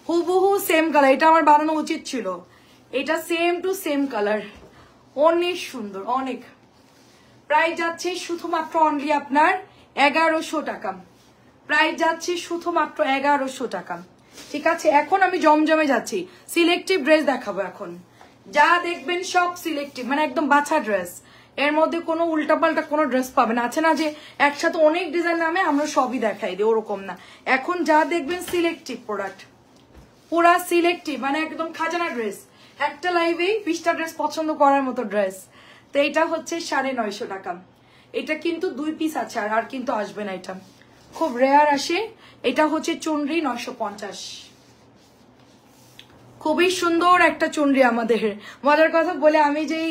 হুবহু সেম কালার। এটা আমার বানানো উচিত ছিল, এটা সেম টু সেম কালার, অনেক সুন্দর অনেক। প্রাইস যাচ্ছে শুধুমাত্র অনলি আপনার 1100 টাকা, প্রাইস যাচ্ছে শুধুমাত্র 1100 টাকা। ঠিক আছে, এখন আমি জমজমে যাচ্ছি, সিলেক্টিভ ড্রেস দেখাবো এখন। যা দেখবেন সব সিলেক্টিভ, মানে একদম বাছা ড্রেস, এর মধ্যে কোনো উল্টাপাল্টা কোনো ড্রেস পাবেন। আছে না যে একসাথে অনেক ডিজাইন নামে আমরা সবই দেখাই দিই, ওরকম না। এখন যা দেখবেন সিলেক্টিভ প্রোডাক্ট, পুরা সিলেক্টিভ, মানে একদম খাজানা ড্রেস। একটা লাইভে 20টা ড্রেস পছন্দ করার মতো ড্রেস। তো এটা হচ্ছে 950 টাকা। এটা কিন্তু 2 পিস আছে, আর কিন্তু আসবে না, এটা খুব রেয়ার আসে। এটা হচ্ছে চুনরি 950, খুবই সুন্দর একটা চুনরি আমাদের। মজার কথা বলে, আমি যেই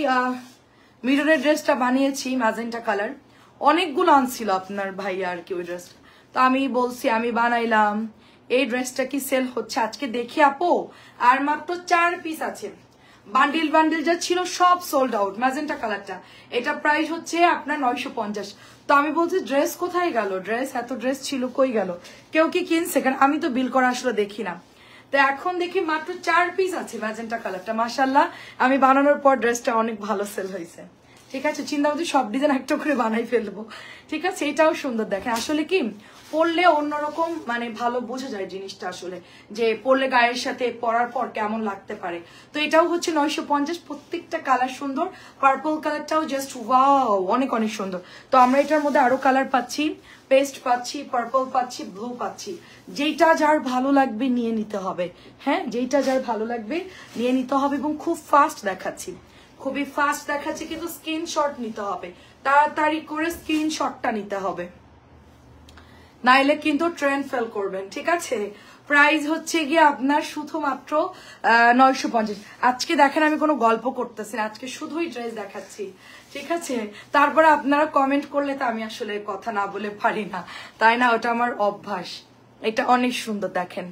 মিররের ড্রেসটা বানিয়েছি ম্যাজেন্টা কালার, অনেকগুলো আনছিল আপনার ভাইয়া আর কি ওই ড্রেসটা। তো আমি বলছি আমি বানাইলাম, এই ড্রেসটা কি সেল হচ্ছে আজকে দেখি আপু, আর মাত্র 4 পিস আছে। বান্ডিল বান্ডিল যা ছিল সব সোল্ড আউট, ম্যাজেন্টা কালারটা। এটা প্রাইস হচ্ছে আপনার 950। তো আমি বলছি ড্রেস কোথায় গেল, ড্রেস এত ড্রেস ছিল কই গেল, কেউ কি কিনছে? কারণ আমি তো বিল করা আসলে দেখি না। তো এখন দেখি মাত্র 4 পিস আছে ম্যাজেন্টা কালারটা। মাশাল্লাহ, আমি বানানোর পর ড্রেসটা অনেক ভালো সেল হয়েছে। ঠিক আছে, চিন্তা করছি সব ডিজাইন একটা করে বানাই ফেলবো। ঠিক আছে, এটাও সুন্দর, দেখেন আসলে কি পরলে অন্যরকম, মানে ভালো বোঝা যায় জিনিসটা আসলে, যে পরলে গায়ের সাথে পরার পর কেমন লাগতে পারে। তো এটাও হচ্ছে 950, প্রত্যেকটা কালার সুন্দর। পার্পল কালারটাও জাস্ট ওয়াও, অনেক অনেক সুন্দর। তো আমরা এটার মধ্যে আরো কালার পাচ্ছি, পেস্ট পাচ্ছি, পার্পল পাচ্ছি, ব্লু পাচ্ছি। যেইটা যার ভালো লাগবে নিয়ে নিতে হবে। হ্যাঁ, যেইটা যার ভালো লাগবে নিয়ে নিতে হবে। এবং খুব ফাস্ট দেখাচ্ছি, খুবই ফাস্ট দেখাচ্ছি, কিন্তু স্ক্রিনশট নিতে হবে, তাড়াতাড়ি করে স্ক্রিনশটটা নিতে হবে, নাইলে কিন্তু ট্রেন্ড ফেল করবেন। ঠিক আছে, প্রাইস হচ্ছে গিয়ে আপনার শুধুমাত্র 950। আজকে দেখেন আমি কোনো গল্প করতেছি না, আজকে শুধুই ড্রেস দেখাচ্ছি। ঠিক আছে, তারপরে আপনারা কমেন্ট করলে তো আমি আসলে কথা না বলে পারি না, তাই না? ওটা আমার অভ্যাস। এটা অনেক সুন্দর, দেখেন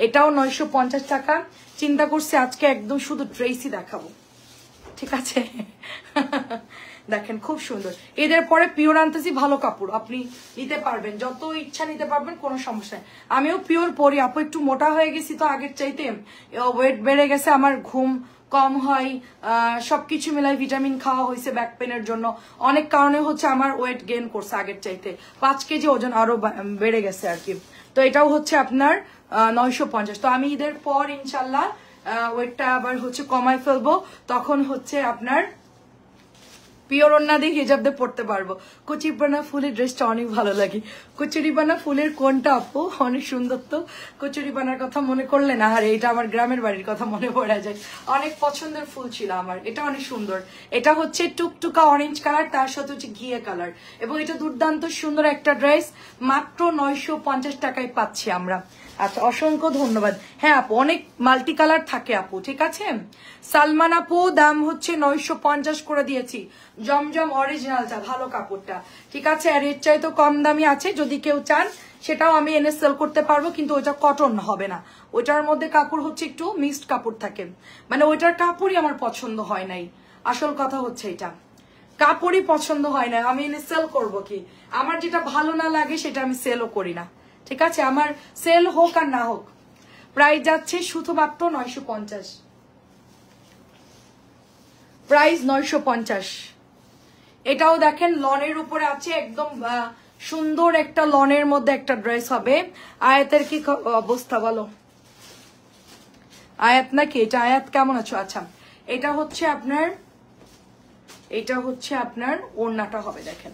এটাও 950 টাকা। চিন্তা করছি আজকে একদম শুধু ড্রেসই দেখাবো। ঠিক আছে, দেখেন খুব সুন্দর। এদের পরে পিওর আনতেছি, ভালো কাপড়, আপনি নিতে পারবেন, যত ইচ্ছা নিতে পারবেন, কোনো সমস্যা নেই। আমিও পিওর পরি আপু, একটু মোটা হয়ে গেছি তো আগের চাইতে, ওয়েট বেড়ে গেছে, আমার ঘুম কম হয়, সবকিছু মিলাই ভিটামিন খাওয়া হয়েছে ব্যাক পেনের জন্য, অনেক কারণে হচ্ছে আমার ওয়েট গেইন করছে আগের চাইতে, 5 কেজি ওজন আরো বেড়ে গেছে আর কি। তো এটাও হচ্ছে আপনার 950। তো আমি ঈদের পর ইনশাল্লাহ ওয়েটটা আবার হচ্ছে কমায় ফেলবো, তখন হচ্ছে আপনার পিওর ওড়না দিয়ে হিজাব দিয়ে পড়তে পারবো। কচুরিপানা ফুলের ড্রেসটা অনেক ভালো লাগে। কচুরিপানা ফুলের কোনটা আপু? অনেক সুন্দর। তো কচুরিপানার কথা মনে করলে না, আর এটা আমার গ্রামের বাড়ির কথা মনে পড়া যায়, অনেক পছন্দের ফুল ছিল আমার। এটা অনেক সুন্দর, এটা হচ্ছে টুকটুকা অরেঞ্জ কালার, তার সাথে হচ্ছে ঘিয়ে কালার, এবং এটা দুর্দান্ত সুন্দর একটা ড্রেস, মাত্র 950 টাকায় পাচ্ছি আমরা। আচ্ছা, অসংখ্য ধন্যবাদ। হ্যাঁ আপু, অনেক মাল্টি কালার থাকে আপু। ঠিক আছে, সালমান আপু দাম হচ্ছে 950 করে দিয়েছি, জমজম অরিজিনালটা, ভালো কাপড়টা। ঠিক আছে, আর এর চাই তো কম দামি আছে, যদি কেউ চান সেটাও আমি এনে সেল করতে পারবো, কিন্তু ওইটা কটন হবে না, ওইটার মধ্যে কাপড় হচ্ছে একটু মিক্সড কাপড় থাকে, মানে ওইটার কাপড়ই আমার পছন্দ হয় নাই। আসল কথা হচ্ছে এটা, কাপড়ই পছন্দ হয় না, আমি এনে সেল করবো কি? আমার যেটা ভালো না লাগে সেটা আমি সেলও করি না। ঠিক আছে, আমার সেল হোক আর না হোক, প্রাইস যাচ্ছে শুধুমাত্র 950, প্রাইস 950। এটাও দেখেন লনের উপরে আছে, একদম সুন্দর একটা লনের মধ্যে একটা ড্রেস হবে। আয়াতের কি অবস্থা বলো? আয়াত নাকি এটা? আয়াত কেমন আছো? আচ্ছা, এটা হচ্ছে আপনার ওড়নাটা হবে, দেখেন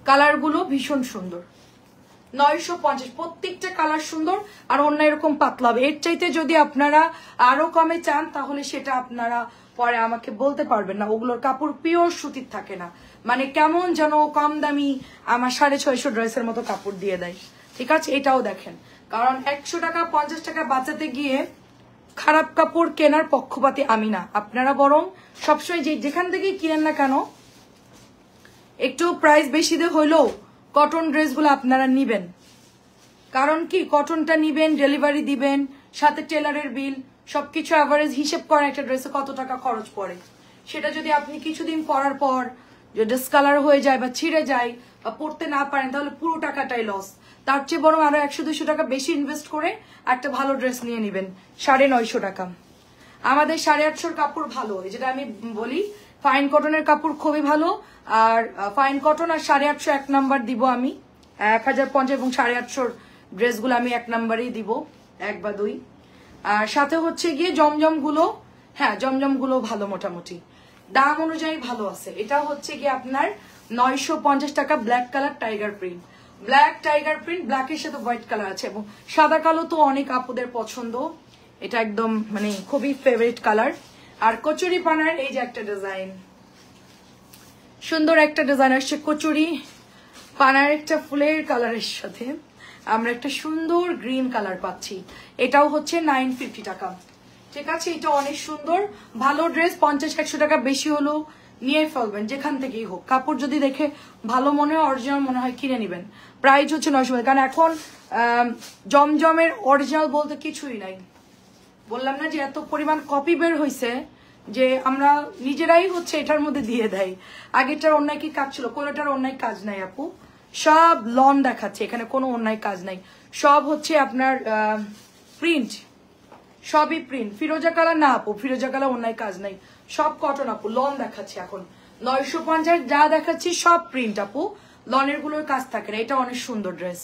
কালারগুলো ভীষণ সুন্দর। 950, প্রত্যেকটা কালার সুন্দর, আর অন্য এরকম পাতলা হবে। এর চাইতে যদি আপনারা আরো কমে চান তাহলে সেটা আপনারা পরে আমাকে বলতে পারবেন না। ওগুলোর কাপড় পিওর সুতির থাকে না, মানে কেমন যেন কম দামি আমার 650 ড্রেসের মতো কাপড় দিয়ে দেয়। ঠিক আছে, এটাও দেখেন, কারণ 100 টাকা 50 টাকা বাঁচাতে গিয়ে খারাপ কাপড় কেনার পক্ষপাতী আমি না। আপনারা বরং সবসময় যেখান থেকেই কিনেন না কেন একটু প্রাইস বেশি দিয়ে হইলেও কটন ড্রেসগুলো আপনারা নিবেন। কারণ কি, কটনটা নিবেন, ডেলিভারি দিবেন, সাথে টেলারের বিল, সবকিছু অ্যাভারেজ হিসেব করেন একটা ড্রেসে কত টাকা খরচ পড়ে। সেটা যদি আপনি কিছুদিন পরার পর যে ডিসকালার হয়ে যায় বা ছিঁড়ে যায় বা পড়তে না পারেন তাহলে পুরো টাকাটাই লস। তার চেয়ে বরং আরো 100-200 টাকা বেশি ইনভেস্ট করে একটা ভালো ড্রেস নিয়ে নিবেন। 950 টাকা আমাদের 850 কাপড় ভালো, যেটা আমি বলি ফাইন কটনের কাপড় খুবই ভালো। আর ফাইন কটন আর 850 এক নাম্বার দিব আমি। 1050 এবং 850 ড্রেসগুলো আমি এক নাম্বারেই দিব, 1 বা 2। আর সাথে হচ্ছে গিয়ে জমজম গুলো, হ্যাঁ জমজম গুলো ভালো, মোটামুটি দাম অনুযায়ী ভালো আছে। এটা হচ্ছে গিয়ে আপনার 950 টাকা। Black colour tiger print, black tiger print, ব্ল্যাকের সাথে হোয়াইট কালার আছে, এবং সাদা কালো তো অনেক আপুদের পছন্দ, এটা একদম মানে খুবই ফেভারিট কালার। আর কচুরি পানার এই যে একটা ডিজাইন, সুন্দর একটা ডিজাইন আসছে কচুরি পানার একটা ফুলের কালারের সাথে আমরা একটা সুন্দর গ্রিন কালার পাচ্ছি। এটাও হচ্ছে 950 টাকা। ঠিক আছে, এটা অনেক সুন্দর ভালো ড্রেস। 50-100 টাকা বেশি হলেও নিয়ে ফেলবেন যেখান থেকেই হোক। কাপড় যদি দেখে ভালো মনে হয়, অরিজিনাল মনে হয়, কিনে নেবেন। প্রাইস হচ্ছে 900, কারণ এখন জমজমের অরিজিনাল বলতে কিছুই নাই। বললাম না যে এত পরিমাণ কপি বের হয়েছে যে আমরা নিজেরাই হচ্ছে এটার মধ্যে দিয়ে দেয়। আগেরটার অন্যায় কি কাজ ছিল? কোনোটার অন্যায় কাজ নাই আপু, সব লন দেখাচ্ছে, এখানে কোনো অন্যায় কাজ নাই। সব হচ্ছে আপনার প্রিন্ট, সবই প্রিন্ট। ফিরোজা কালার না আপু, ফিরোজা কালার অন্যায় কাজ নাই, সব কটন আপু। লন দেখাচ্ছে এখন 950, যা দেখাচ্ছি সব প্রিন্ট আপু, লনের গুলোর কাজ থাকে না। এটা অনেক সুন্দর ড্রেস,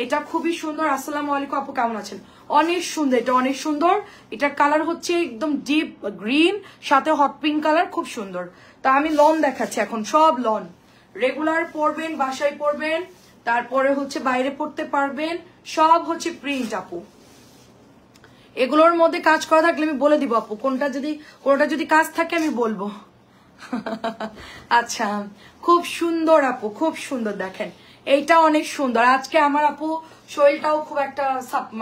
এটা খুবই সুন্দর। আসসালামু আলাইকুম আপু, কেমন আছেন? অনেক সুন্দর, এটা অনেক সুন্দর। এটার কালার হচ্ছে একদম ডিপ গ্রিন, সাথে হট পিঙ্ক কালার, খুব সুন্দর। তা আমি লন দেখাচ্ছি এখন, সব লন। রেগুলার পরবেন, বাসায় পরবেন, তারপরে হচ্ছে বাইরে পড়তে পারবেন, সব হচ্ছে প্রিন্ট আপু। এগুলোর মধ্যে কাজ করা থাকলে আমি বলে দিব আপু, কোনটা যদি কাজ থাকে আমি বলবো। আচ্ছা, খুব সুন্দর আপু, খুব সুন্দর। দেখেন এইটা অনেক সুন্দর। আজকে আমার আপু শরীরটাও খুব একটা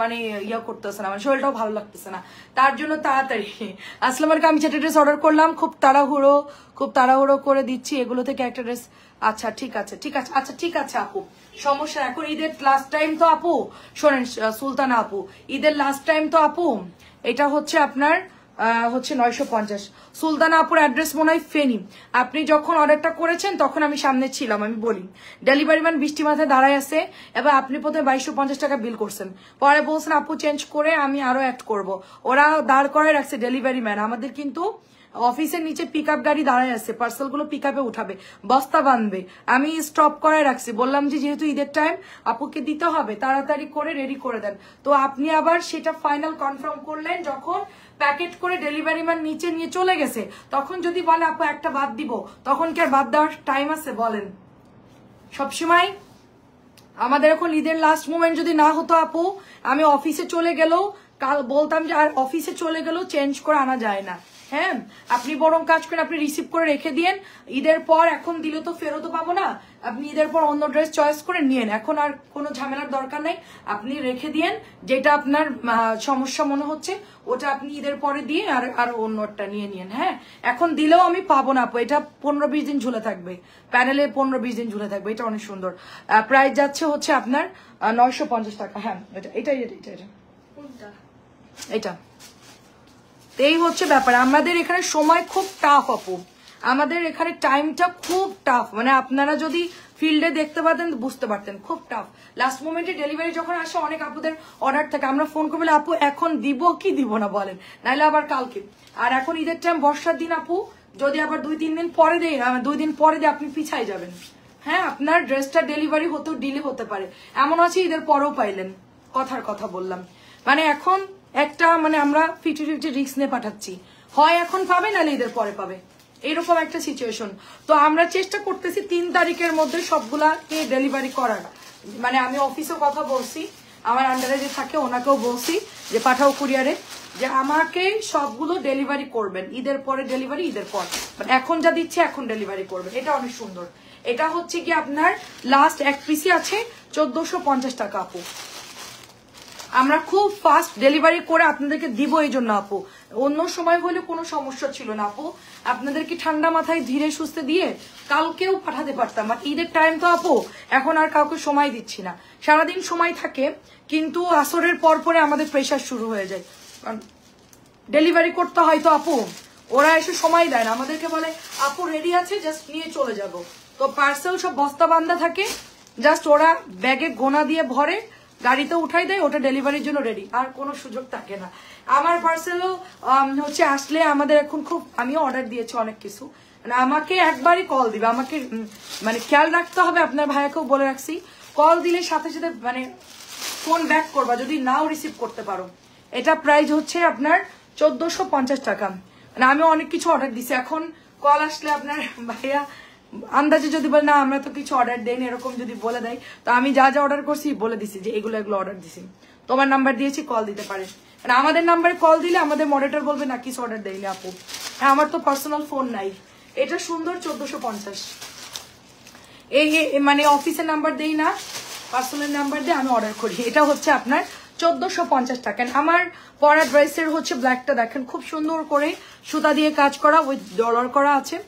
মানে ইয়া করতেছে না, মানে শরীরটাও ভালো লাগতেছে না, তার জন্য তাড়াতাড়ি আসলাম। আমি যেটা ড্রেস অর্ডার করলাম খুব তাড়াহুড়ো করে দিচ্ছি এগুলো থেকে একটা ড্রেস। আচ্ছা ঠিক আছে, আচ্ছা ঠিক আছে আপু, সমস্যা। এখন ঈদের লাস্ট টাইম তো আপু, শোনেন সুলতানা আপু, ঈদের লাস্ট টাইম তো আপু, এটা হচ্ছে আপনার হচ্ছে 950। সুলতানা আপুর অ্যাড্রেস মনে হয় ফেনী। আপনি যখন অর্ডারটা করেছেন তখন আমি সামনে ছিলাম, আমি বলি ডেলিভারি ম্যান বৃষ্টি মাথায় দাঁড়ায় আছে, এবার আপনি প্রথমে 2250 টাকা বিল করছেন, পরে বলছেন আপু চেঞ্জ করে আমি আরো অ্যাড করব। ওরা দাঁড় করে রাখছে ডেলিভারি ম্যান, আমাদের কিন্তু অফিসের নিচে পিক আপ গাড়ি দাঁড়ায় আছে, পার্সেল গুলো পিক আপে উঠাবে, বস্তা বাঁধবে, আমি স্টপ করায় রাখছি। বললাম যে যেহেতু ঈদের টাইম আপুকে দিতে হবে, তাড়াতাড়ি করে রেডি করে দেন। তো আপনি আবার সেটা ফাইনাল কনফার্ম করলেন যখন প্যাকেট করে ডেলিভারি ম্যান নিচে নিয়ে চলে গেছে, তখন যদি বলে আপু একটা বাদ দিব, তখন কি আর বাদ দেওয়ার টাইম আছে বলেন? সবসময় আমাদের এখন ঈদের লাস্ট মোমেন্ট যদি না হতো আপু, আমি অফিসে চলে গেলেও কাল বলতাম যে আর অফিসে চলে গেলেও চেঞ্জ করে আনা যায় না। হ্যাঁ, আপনি বরং কাজ করে আপনি রিসিভ করে রেখে দিয়েন, ঈদের পর এখন দিলে তো ফেরতও পাবো না, আপনি ঈদের পর অন্য ড্রেস চয়েস করে নিয়েন, এখন আর কোনো ঝামেলার দরকার নাই। আপনি রেখে দিয়েন, যেটা আপনার সমস্যা মনে হচ্ছে ওটা আপনি ঈদের পরে দিয়ে আর অন্যটা নিয়ে নিয়েন। হ্যাঁ, এখন দিলেও আমি পাবো না আপু, এটা 15-20 দিন ঝুলে থাকবে প্যানেলে, 15-20 দিন ঝুলে থাকবে। এটা অনেক সুন্দর। প্রাইস যাচ্ছে হচ্ছে আপনার 950 টাকা। হ্যাঁ, এটা এই হচ্ছে ব্যাপার। আমাদের এখানে সময় খুব টাফ আপু, আমাদের এখানে টাইমটা খুব টাফ, মানে আপনারা যদি ফিল্ডে দেখতে পারতেন বুঝতে পারতেন, খুব টাফ। লাস্ট মোমেন্টে ডেলিভারি যখন আসে অনেক আপুদের অর্ডার থাকে, আমরা ফোন করে বলে আপু এখন দিব কি দিব না বলেন, নাইলে আবার কালকে। আর এখন ঈদের টাইম, বর্ষার দিন আপু, যদি আবার 2-3 দিন পরে দেই, 2 দিন পরে দিয়ে আপনি পিছাই যাবেন। হ্যাঁ, আপনার ড্রেসটা ডেলিভারি হতেও ডিলে হতে পারে, এমন আছে ঈদের পরেও পাইলেন, কথার কথা বললাম। মানে এখন একটা মানে আমরা 50-50 রিস্ক নিয়ে পাঠাচ্ছি, হয় এখন পাবে নাহলে ঈদের পরে পাবে, এরকম একটা সিচুয়েশন। তো আমরা চেষ্টা করতেছি 3 তারিখের মধ্যে সবগুলাকে ডেলিভারি করার। মানে আমি অফিসেও কথা বলছি, আমার আন্ডারে যে থাকে ওনাকেও বলছি যে পাঠাও কুরিয়ারে, যে আমাকে সবগুলো ডেলিভারি করবেন, ঈদের পরে ডেলিভারি, ঈদের পর মানে এখন যা দিচ্ছে এখন ডেলিভারি করবেন। এটা অনেক সুন্দর। এটা হচ্ছে কি আপনার লাস্ট এক পিসি আছে 1450 টাকা আপু। আমরা খুব ফাস্ট ডেলিভারি করে আপনাদেরকে দিব এই জন্য আপু, অন্য সময় হলে কোনো সমস্যা ছিল না আপু, আপনাদেরকে ঠান্ডা মাথায় ধীরে সুস্থে দিয়ে কালকেও পাঠাতে পারতাম, বাট ঈদের টাইম তো আপু এখন আর কাউকে সময় দিচ্ছি না। সারাদিন সময় থাকে কিন্তু আসরের পর পরে আমাদের প্রেশার শুরু হয়ে যায়, কারণ ডেলিভারি করতে হয় তো আপু, ওরা এসে সময় দেয় না, আমাদেরকে বলে আপু রেডি আছে জাস্ট নিয়ে চলে যাব। তো পার্সেল সব বস্তা বান্ধা থাকে, জাস্ট ওরা ব্যাগে গোনা দিয়ে ভরে গাড়িতে উঠাই দেয়, ওটা ডেলিভারির জন্য রেডি, আর কোনো সুযোগ থাকে না। আমার পার্সেলও হচ্ছে আসলে আমাদের এখন খুব, আমিও অর্ডার দিয়েছি অনেক কিছু, মানে আমাকে একবারই কল দিবে, আমাকে মানে খেয়াল রাখতে হবে, আপনার ভাইয়াকেও বলে রাখছি, কল দিলে সাথে সাথে মানে ফোন ব্যাক করবা যদি নাও রিসিভ করতে পারো। এটা প্রাইস হচ্ছে আপনার 1450 টাকা। মানে আমি অনেক কিছু অর্ডার দিছি, এখন কল আসলে আপনার ভাইয়া আন্দাজে যদি বলে না আমরা তো কিছু অর্ডার দেয়নি এরকম যদি বলে দেয়, তো আমি যা যা অর্ডার করছি বলে দিছি যে এগুলো এগুলো অর্ডার দিছি, তোমার নাম্বার দিয়েছি কল দিতে পারে। মানে আমাদের নাম্বারে কল দিলে আমাদের মডারেটর বলবে না কিছু অর্ডার দেয়নি আপু, হ্যাঁ আমার তো পার্সোনাল ফোন নাই। এটা সুন্দর 1450, এই মানে অফিসের নাম্বার দেই না, পার্সোনাল নাম্বার দিয়ে আমি অর্ডার করি। এটা হচ্ছে আপনার 1450 টাকা। আমার পরা ড্রেসের হচ্ছে ব্ল্যাকটা দেখেন খুব সুন্দর করে সুতা দিয়ে কাজ করা, উইথ ডলার করা আছে,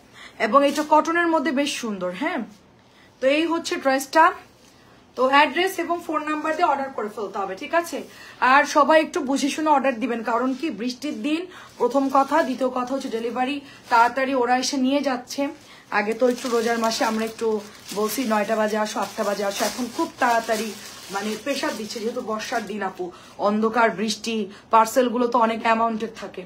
এবং এটা কটনের মধ্যে বেশ সুন্দর। হ্যাঁ, তো এই হচ্ছে ড্রেসটা। তো অ্যাড্রেস এবং ফোন নাম্বার দিয়ে অর্ডার করে ফেলতে হবে, ঠিক আছে? আর সবাই একটু বুঝে শুনে অর্ডার দিবেন, কারণ কি বৃষ্টির দিন প্রথম কথা, দ্বিতীয় কথা হচ্ছে ডেলিভারি তাড়াতাড়ি ওরা এসে নিয়ে যাচ্ছে। আগে তো একটু রোজার মাসে আমরা একটু বলছি 9টা বাজে আসো, 8টা বাজে আসো, এখন খুব তাড়াতাড়ি মানে প্রেশার দিচ্ছে, যেহেতু বর্ষার দিন আপু, অন্ধকার, বৃষ্টি, পার্সেল গুলো তো অনেক অ্যামাউন্টের থাকে,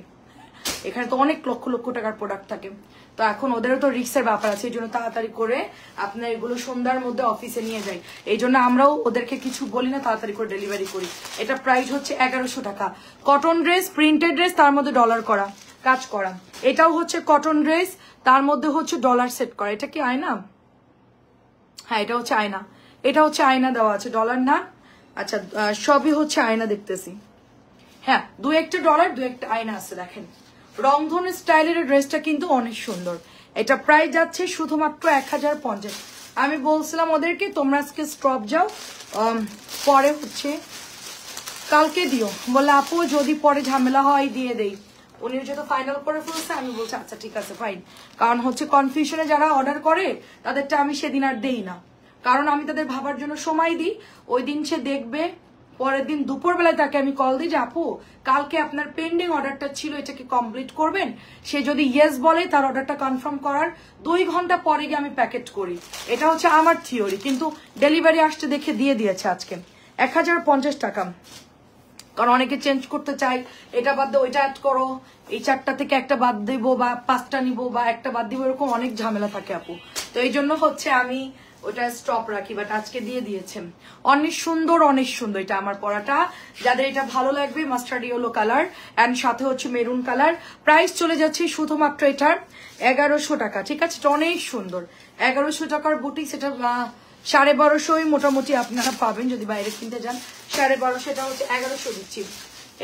এখানে তো অনেক লক্ষ লক্ষ টাকার প্রোডাক্ট থাকে, তো এখন ওদেরও তো রিস্কের ব্যাপার আছে, এই জন্য তাড়াতাড়ি করে আপনার এগুলো সন্ধ্যার মধ্যে অফিসে নিয়ে যাই, এই জন্য আমরাও ওদেরকে কিছু বলি না, তাড়াতাড়ি করে ডেলিভারি করি। এটা প্রাইস হচ্ছে 1100 টাকা। কটন ড্রেস, প্রিন্টেড ড্রেস, তার মধ্যে ডলার করা কাজ করা। এটাও হচ্ছে কটন ড্রেস, তার মধ্যে হচ্ছে ডলার সেট করা। এটা কি আয়না? হ্যাঁ এটা হচ্ছে আয়না, এটা হচ্ছে আয়না দেওয়া আছে, ডলার না। আচ্ছা সবই হচ্ছে আয়না দেখতেছি, হ্যাঁ দু একটা ডলার দু একটা আয়না আছে। দেখেন রংধন স্টাইলের ড্রেসটা কিন্তু অনেক সুন্দর। এটা প্রাইস যাচ্ছে শুধুমাত্র 1050। আমি বলছিলাম ওদেরকে তোমরা আজকে স্টপ যাও, পরে হচ্ছে কালকে দিও, বলে আপু যদি পরে ঝামেলা হয় দিয়ে দেই। উনি যেহেতু ফাইনাল করে ফেলছে, আমি বলছি আচ্ছা ঠিক আছে ফাইন, কারণ হচ্ছে কনফিউশনে যারা অর্ডার করে তাদেরটা আমি সেদিন আর দেই না, কারণ আমি তাদের ভাবার জন্য সময় দিই। ওই দিন সে দেখবে, পরের দিন দুপুরবেলায় তাকে আমি কল দিই যে আপু কালকে আপনার পেন্ডিং অর্ডারটা ছিল, এটাকে কমপ্লিট করবেন? সে যদি ইয়েস বলে তার অর্ডারটা কনফার্ম করার 2 ঘন্টা পরে গিয়ে আমি প্যাকেট করি। এটা হচ্ছে আমার থিওরি, কিন্তু ডেলিভারি আসতে দেখে দিয়ে দিয়েছে আজকে 1050 টাকা, কারণ অনেকে চেঞ্জ করতে চাই, এটা বাদ দিয়ে ওইটা অ্যাড করো, এই 4টা থেকে একটা বাদ দিব বা 5টা নিবো বা একটা বাদ দিব, এরকম অনেক ঝামেলা থাকে আপু। তো এই জন্য হচ্ছে আমি ওটা স্টপ রাখি, বাট আজকে দিয়ে দিয়েছেন। অনেক সুন্দর, অনেক সুন্দর এটা আমার পরাটা, যাদের এটা ভালো লাগবে মাস্টার্ড ইয়েলো কালার অ্যান্ড সাথে হচ্ছে মেরুন কালার। প্রাইস চলে যাচ্ছে শুধুমাত্র এটার 1100 টাকা, ঠিক আছে? এটা অনেক সুন্দর 1100 টাকার বুটিক, সেটা 1250 মোটামুটি আপনারা পাবেন যদি বাইরে কিনতে যান। 1250, এটা হচ্ছে 1100 দিচ্ছি।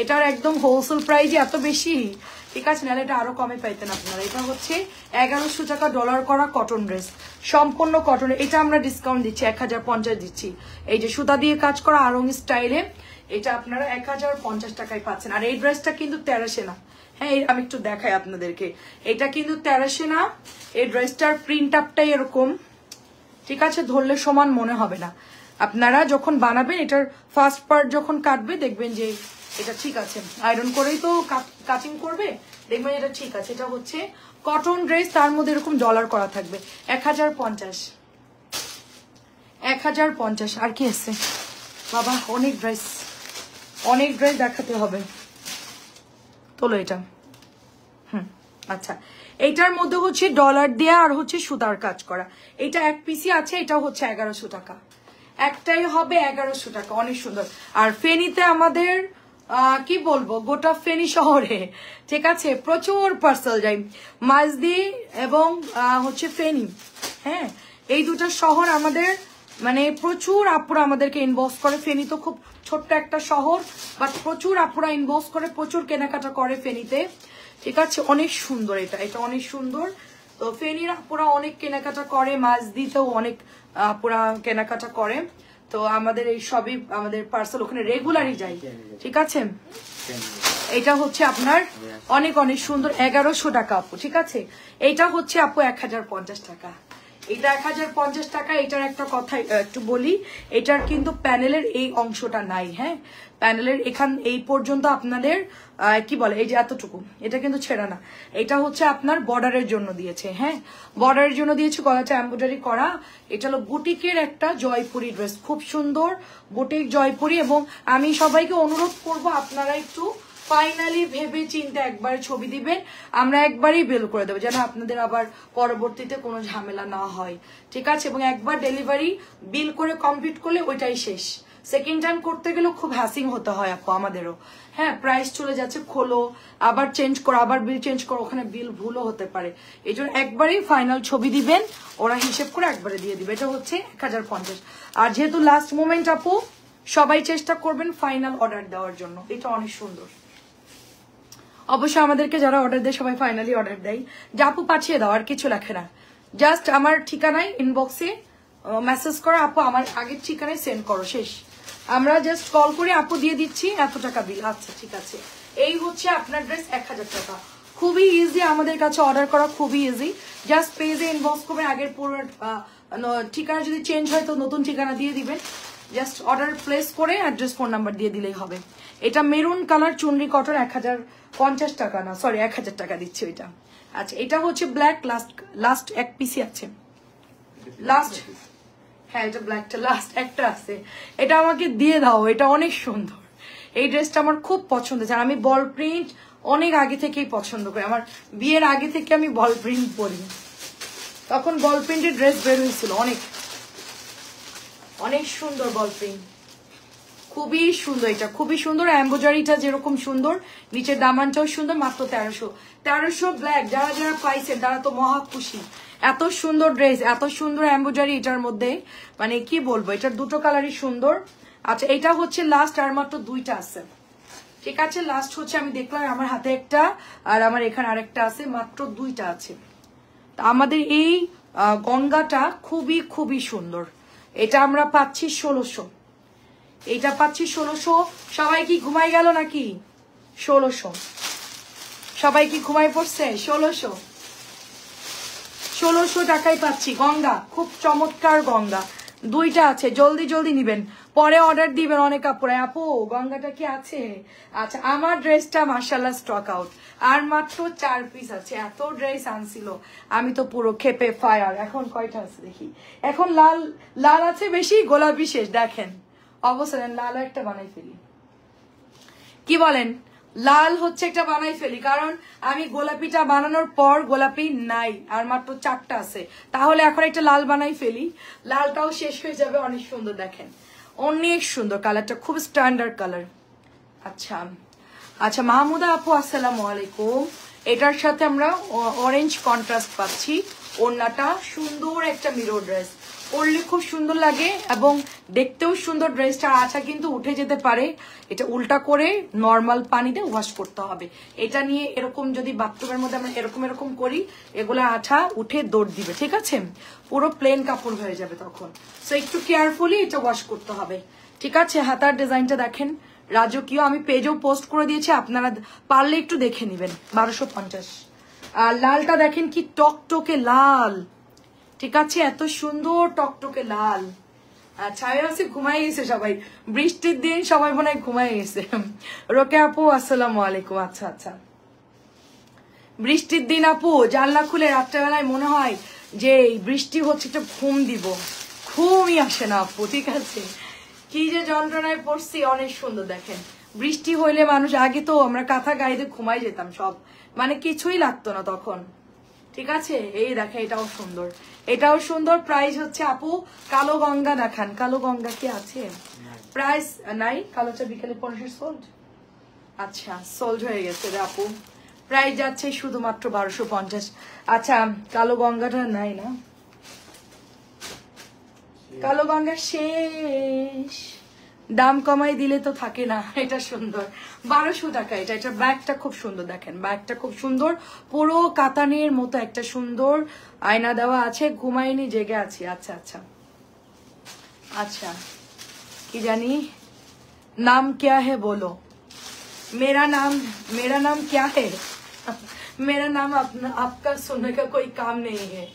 এটার একদম হোলসেল প্রাইজে এত বেশি, ঠিক আছে? নাহলে এটা আরো কমে পাইতেন আপনারা। এটা হচ্ছে 1100 টাকা ডলার করা কটন ড্রেস, সম্পূর্ণ কটন। এটা আমরা ডিসকাউন্ট দিচ্ছি 1050 দিচ্ছি। এই যে সুতা দিয়ে কাজ করা আরং স্টাইলে, এটা আপনারা 1050 টাকায় পাচ্ছেন। আর এই ড্রেসটা কিন্তু 1300 না, হ্যাঁ আমি একটু দেখাই আপনাদেরকে, এটা কিন্তু 1300 না। এই ড্রেসটার প্রিন্ট আপটাই এরকম, ঠিক আছে? ধরলে সমান মনে হবে না। আপনারা যখন বানাবেন এটার ফার্স্ট পার্ট যখন কাটবে দেখবেন যে এটা ঠিক আছে, আয়রন করেই তো কাটিং করবে, দেখবেন এটা ঠিক আছে। এটা হচ্ছে কটন ড্রেস, তার মধ্যে এরকম ডলার করা থাকবে। 1050, 1050। আর কি আছে বাবা? অনেক ড্রেস, অনেক ড্রেস দেখাতে হবে। তোলো এটা, আচ্ছা এইটার মধ্যে হচ্ছে ডলার দেয়া আর হচ্ছে সুতার কাজ করা। এটা এক পিসি আছে, এটা হচ্ছে 1100 টাকা, একটাই হবে 1100 টাকা, অনেক সুন্দর। আর ফেনীতে আমাদের কি বলবো, গোটা ফেনী শহরে, ঠিক আছে, প্রচুর পার্সেল যায় মাঝদি এবং হচ্ছে ফেনী। হ্যাঁ, এই দুটো শহর আমাদের মানে প্রচুর আপুরা আমাদেরকে ইনবক্স করে। ফেনী তো খুব ছোট্ট একটা শহর, বাট প্রচুর আপুরা ইনবক্স করে, প্রচুর কেনাকাটা করে ফেনীতে, ঠিক আছে। অনেক সুন্দর, এটা অনেক সুন্দর। তো ফেনীর আপুরা অনেক কেনাকাটা করে, মাঝদিতেও অনেক আপুরা কেনাকাটা করে। তো আমাদের এই সবই আমাদের পার্সেল ওখানে রেগুলারই যায়, ঠিক আছে। এটা হচ্ছে আপনার অনেক অনেক সুন্দর 1100 টাকা আপু, ঠিক আছে। এইটা হচ্ছে আপু 1050 টাকা, এটা 1050 টাকা। এটার একটা কথা একটু বলি, এটার কিন্তু প্যানেলের এই অংশটা নাই। হ্যাঁ, প্যানেলের এখান এই পর্যন্ত আপনাদের কি বলে, এই যে এতটুকু, এটা কিন্তু ছেঁড়া না। এটা হচ্ছে আপনার বর্ডারের জন্য দিয়েছে। হ্যাঁ, বর্ডারের জন্য দিয়েছে, গলাটা এমব্রয়ডারি করা। এটা হলো বুটিকের একটা জয়পুরি ড্রেস, খুব সুন্দর বুটিক জয়পুরি। এবং আমি সবাইকে অনুরোধ করব, আপনারা একটু ফাইনালি ভেবে চিন্তে একবার ছবি দিবেন, আমরা একবারই বিল করে দেবো, যেন আপনাদের আবার পরবর্তীতে কোনো ঝামেলা না হয়, ঠিক আছে। এবং একবার ডেলিভারি বিল করে কমপ্লিট করলে ওইটাই শেষ। সেকেন্ড টাইম করতে গেলেও খুব হ্যাসিং হতে হয় আপু আমাদেরও। হ্যাঁ, প্রাইস চলে যাচ্ছে, খোলো, আবার চেঞ্জ করো, আবার বিল চেঞ্জ করো, ওখানে বিল ভুলও হতে পারে। এই জন্য একবারেই ফাইনাল ছবি দিবেন, ওরা হিসেব করে একবারে দিয়ে দিবে। এটা হচ্ছে 1050। আর যেহেতু লাস্ট মোমেন্ট আপু, সবাই চেষ্টা করবেন ফাইনাল অর্ডার দেওয়ার জন্য। এটা অনেক সুন্দর। অবশ্যই আমাদেরকে যারা অর্ডার দেয় সবাই ফাইনালি অর্ডার দেয়, যে আপু পাঠিয়ে দাও, আর কিছু লেখে না, জাস্ট আমার ঠিকানায় ইনবক্সে মেসেজ করো, আপু আমার আগের ঠিকানায় সেন্ড করো, শেষ। আমরা জাস্ট কল করে আপু দিয়ে দিচ্ছি এত টাকা বিল। আচ্ছা, ঠিক আছে। এই হচ্ছে আপনার ড্রেস 1000 টাকা। খুবই ইজি, আমাদের কাছে অর্ডার করা খুবই ইজি। জাস্ট পেজে ইনবক্স করবেন, আগের পুরো ঠিকানা যদি চেঞ্জ হয় তো নতুন ঠিকানা দিয়ে দিবেন, জাস্ট অর্ডার প্লেস করে অ্যাড্রেস ফোন নাম্বার দিয়ে দিলেই হবে। এটা মেরুন কালার চুনরি কটন, 1050 টাকা না, সরি 1000 টাকা দিচ্ছি ওইটা। আচ্ছা, এটা হচ্ছে ব্ল্যাক, লাস্ট এক পিসি আছে, লাস্ট। হ্যাঁ, এটা ব্ল্যাকটা লাস্ট একটা আছে, এটা আমাকে দিয়ে দাও, এটা অনেক সুন্দর। এই ড্রেসটা আমার খুব পছন্দ, আর আমি বল প্রিন্ট অনেক আগে থেকেই পছন্দ করি। আমার বিয়ের আগে থেকে আমি বল প্রিন্ট পরি, তখন বল প্রিন্টের ড্রেস বের হয়েছিল অনেক, অনেক সুন্দর বল প্রিন্ট, খুবই সুন্দর। এটা খুবই সুন্দর, এমব্রয়ডারিটা যেরকম সুন্দর, নিচের দামানটাও সুন্দর। মাত্র 1300 ব্ল্যাক। যারা যারা পাইছেন তারা তো মহা খুশি। এত সুন্দর ড্রেস, এত সুন্দর এমব্রয়ডারি এটার মধ্যে, মানে কি বলবো, এটার দুটো কালারই সুন্দর। আচ্ছা, এটা হচ্ছে লাস্ট, আর মাত্র 2টা আছে, ঠিক আছে। লাস্ট হচ্ছে, আমি দেখলাম আমার হাতে একটা আর আমার এখানে আরেকটা আছে, মাত্র 2টা আছে। আমাদের এই গঙ্গাটা খুবই খুবই সুন্দর। এটা আমরা পাচ্ছি 1600, এটা পাচ্ছি 1600। সবাই কি ঘুমাই গেল নাকি? 1600, সবাই কি ঘুমাই পড়ছে? 1600 টাকায় পাচ্ছি গঙ্গা, খুব চমৎকার গঙ্গা। 2টা আছে, জলদি জলদি নিবেন, পরে অর্ডার দিবেন। অনেক আপুরা, আপু গঙ্গাটা কি আছে? আচ্ছা, আমার ড্রেসটা মার্শাল্লাহ স্টক আউট, আর মাত্র 4 পিস আছে। এত ড্রেস আনছিল, আমি তো পুরো খেপে ফায়ার। এখন কয়টা আছে দেখি, এখন লাল আছে বেশি, গোলাপি শেষ। দেখেন অবস্থা, লাল একটা বানাই ফেলি, কি বলেন? লাল হচ্ছে একটা বানাই ফেলি, কারণ আমি গোলাপিটা বানানোর পর গোলাপি নাই, আর মাত্র 4টা আছে। তাহলে এখন একটা লাল বানাই ফেলি, লালটাও শেষ হয়ে যাবে। অনেক সুন্দর, দেখেন অনেক সুন্দর কালারটা, খুব স্ট্যান্ডার্ড কালার। আচ্ছা আচ্ছা, মাহমুদা আপু আসসালামু আলাইকুম। এটার সাথে আমরা অরেঞ্জ কন্ট্রাস্ট পাচ্ছি। ওড়নাটা সুন্দর একটা মিরর ড্রেস, পরলে খুব সুন্দর লাগে এবং দেখতেও সুন্দর। ড্রেসটা আঠা কিন্তু উঠে যেতে পারে, এটা উল্টা করে নর্মাল পানিতে ওয়াশ করতে হবে। এটা নিয়ে এরকম যদি বাথরুমের মধ্যে আমরা এরকম এরকম করি, এগুলো আঠা উঠে দৌড় দিবে, ঠিক আছে, পুরো প্লেন কাপড় হয়ে যাবে তখন। সো একটু কেয়ারফুলি এটা ওয়াশ করতে হবে, ঠিক আছে। হাতার ডিজাইনটা দেখেন রাজকীয়, আমি পেজেও পোস্ট করে দিয়েছি, আপনারা পারলে একটু দেখে নেবেন। 1250। আর লালটা দেখেন কি টকটকে লাল, ঠিক আছে, এত সুন্দর টকটকে লাল। ছায়া আছে, ঘুমাই গেছে সবাই, বৃষ্টির দিন সবাই মনে হয় ঘুমাই গেছে। রোকে আপু আসসালামু আলাইকুম। আচ্ছা আচ্ছা, বৃষ্টির দিন আপু জানলা খুলে রাত্রেবেলায় মনে হয় যে বৃষ্টি হচ্ছে, একটা ঘুম দিব, ঘুমই আসে না আপু, ঠিক আছে। কি যে যন্ত্রণায় পড়ছি। অনেক সুন্দর, দেখেন বৃষ্টি হইলে মানুষ, আগে তো আমরা কাঁথা গায়ে ঘুমাই যেতাম সব, মানে কিছুই লাগতো না তখন, ঠিক আছে। এই দেখেন এটাও সুন্দর, এটাও সুন্দর। প্রাইস হচ্ছে আপু, কালো গঙ্গা দেখান, কালো গঙ্গা কি আছে? প্রাইস নাই, কালোটা বিকেলে 1500 সোল্ড। আচ্ছা সোল্ড হয়ে গেছে রে আপু। প্রাইস যাচ্ছে শুধুমাত্র 1250। আচ্ছা কালো গঙ্গাটা নাই না, কালো গঙ্গা শেষ, দাম কমাই দিলে তো থাকে না। এটা সুন্দর 1200 টাকা। এটা ব্যাগটা খুব সুন্দর, দেখেন ব্যাগটা খুব সুন্দর, পুরো কাতানের মতো একটা সুন্দর আয়না দেওয়া আছে। ঘুমাইনি, জেগে আছি। আচ্ছা আচ্ছা আচ্ছা, কি জানি নাম क्या है बोलो। मेरा नाम क्या है। मेरा नाम आपका सुनने का कोई काम नहीं है।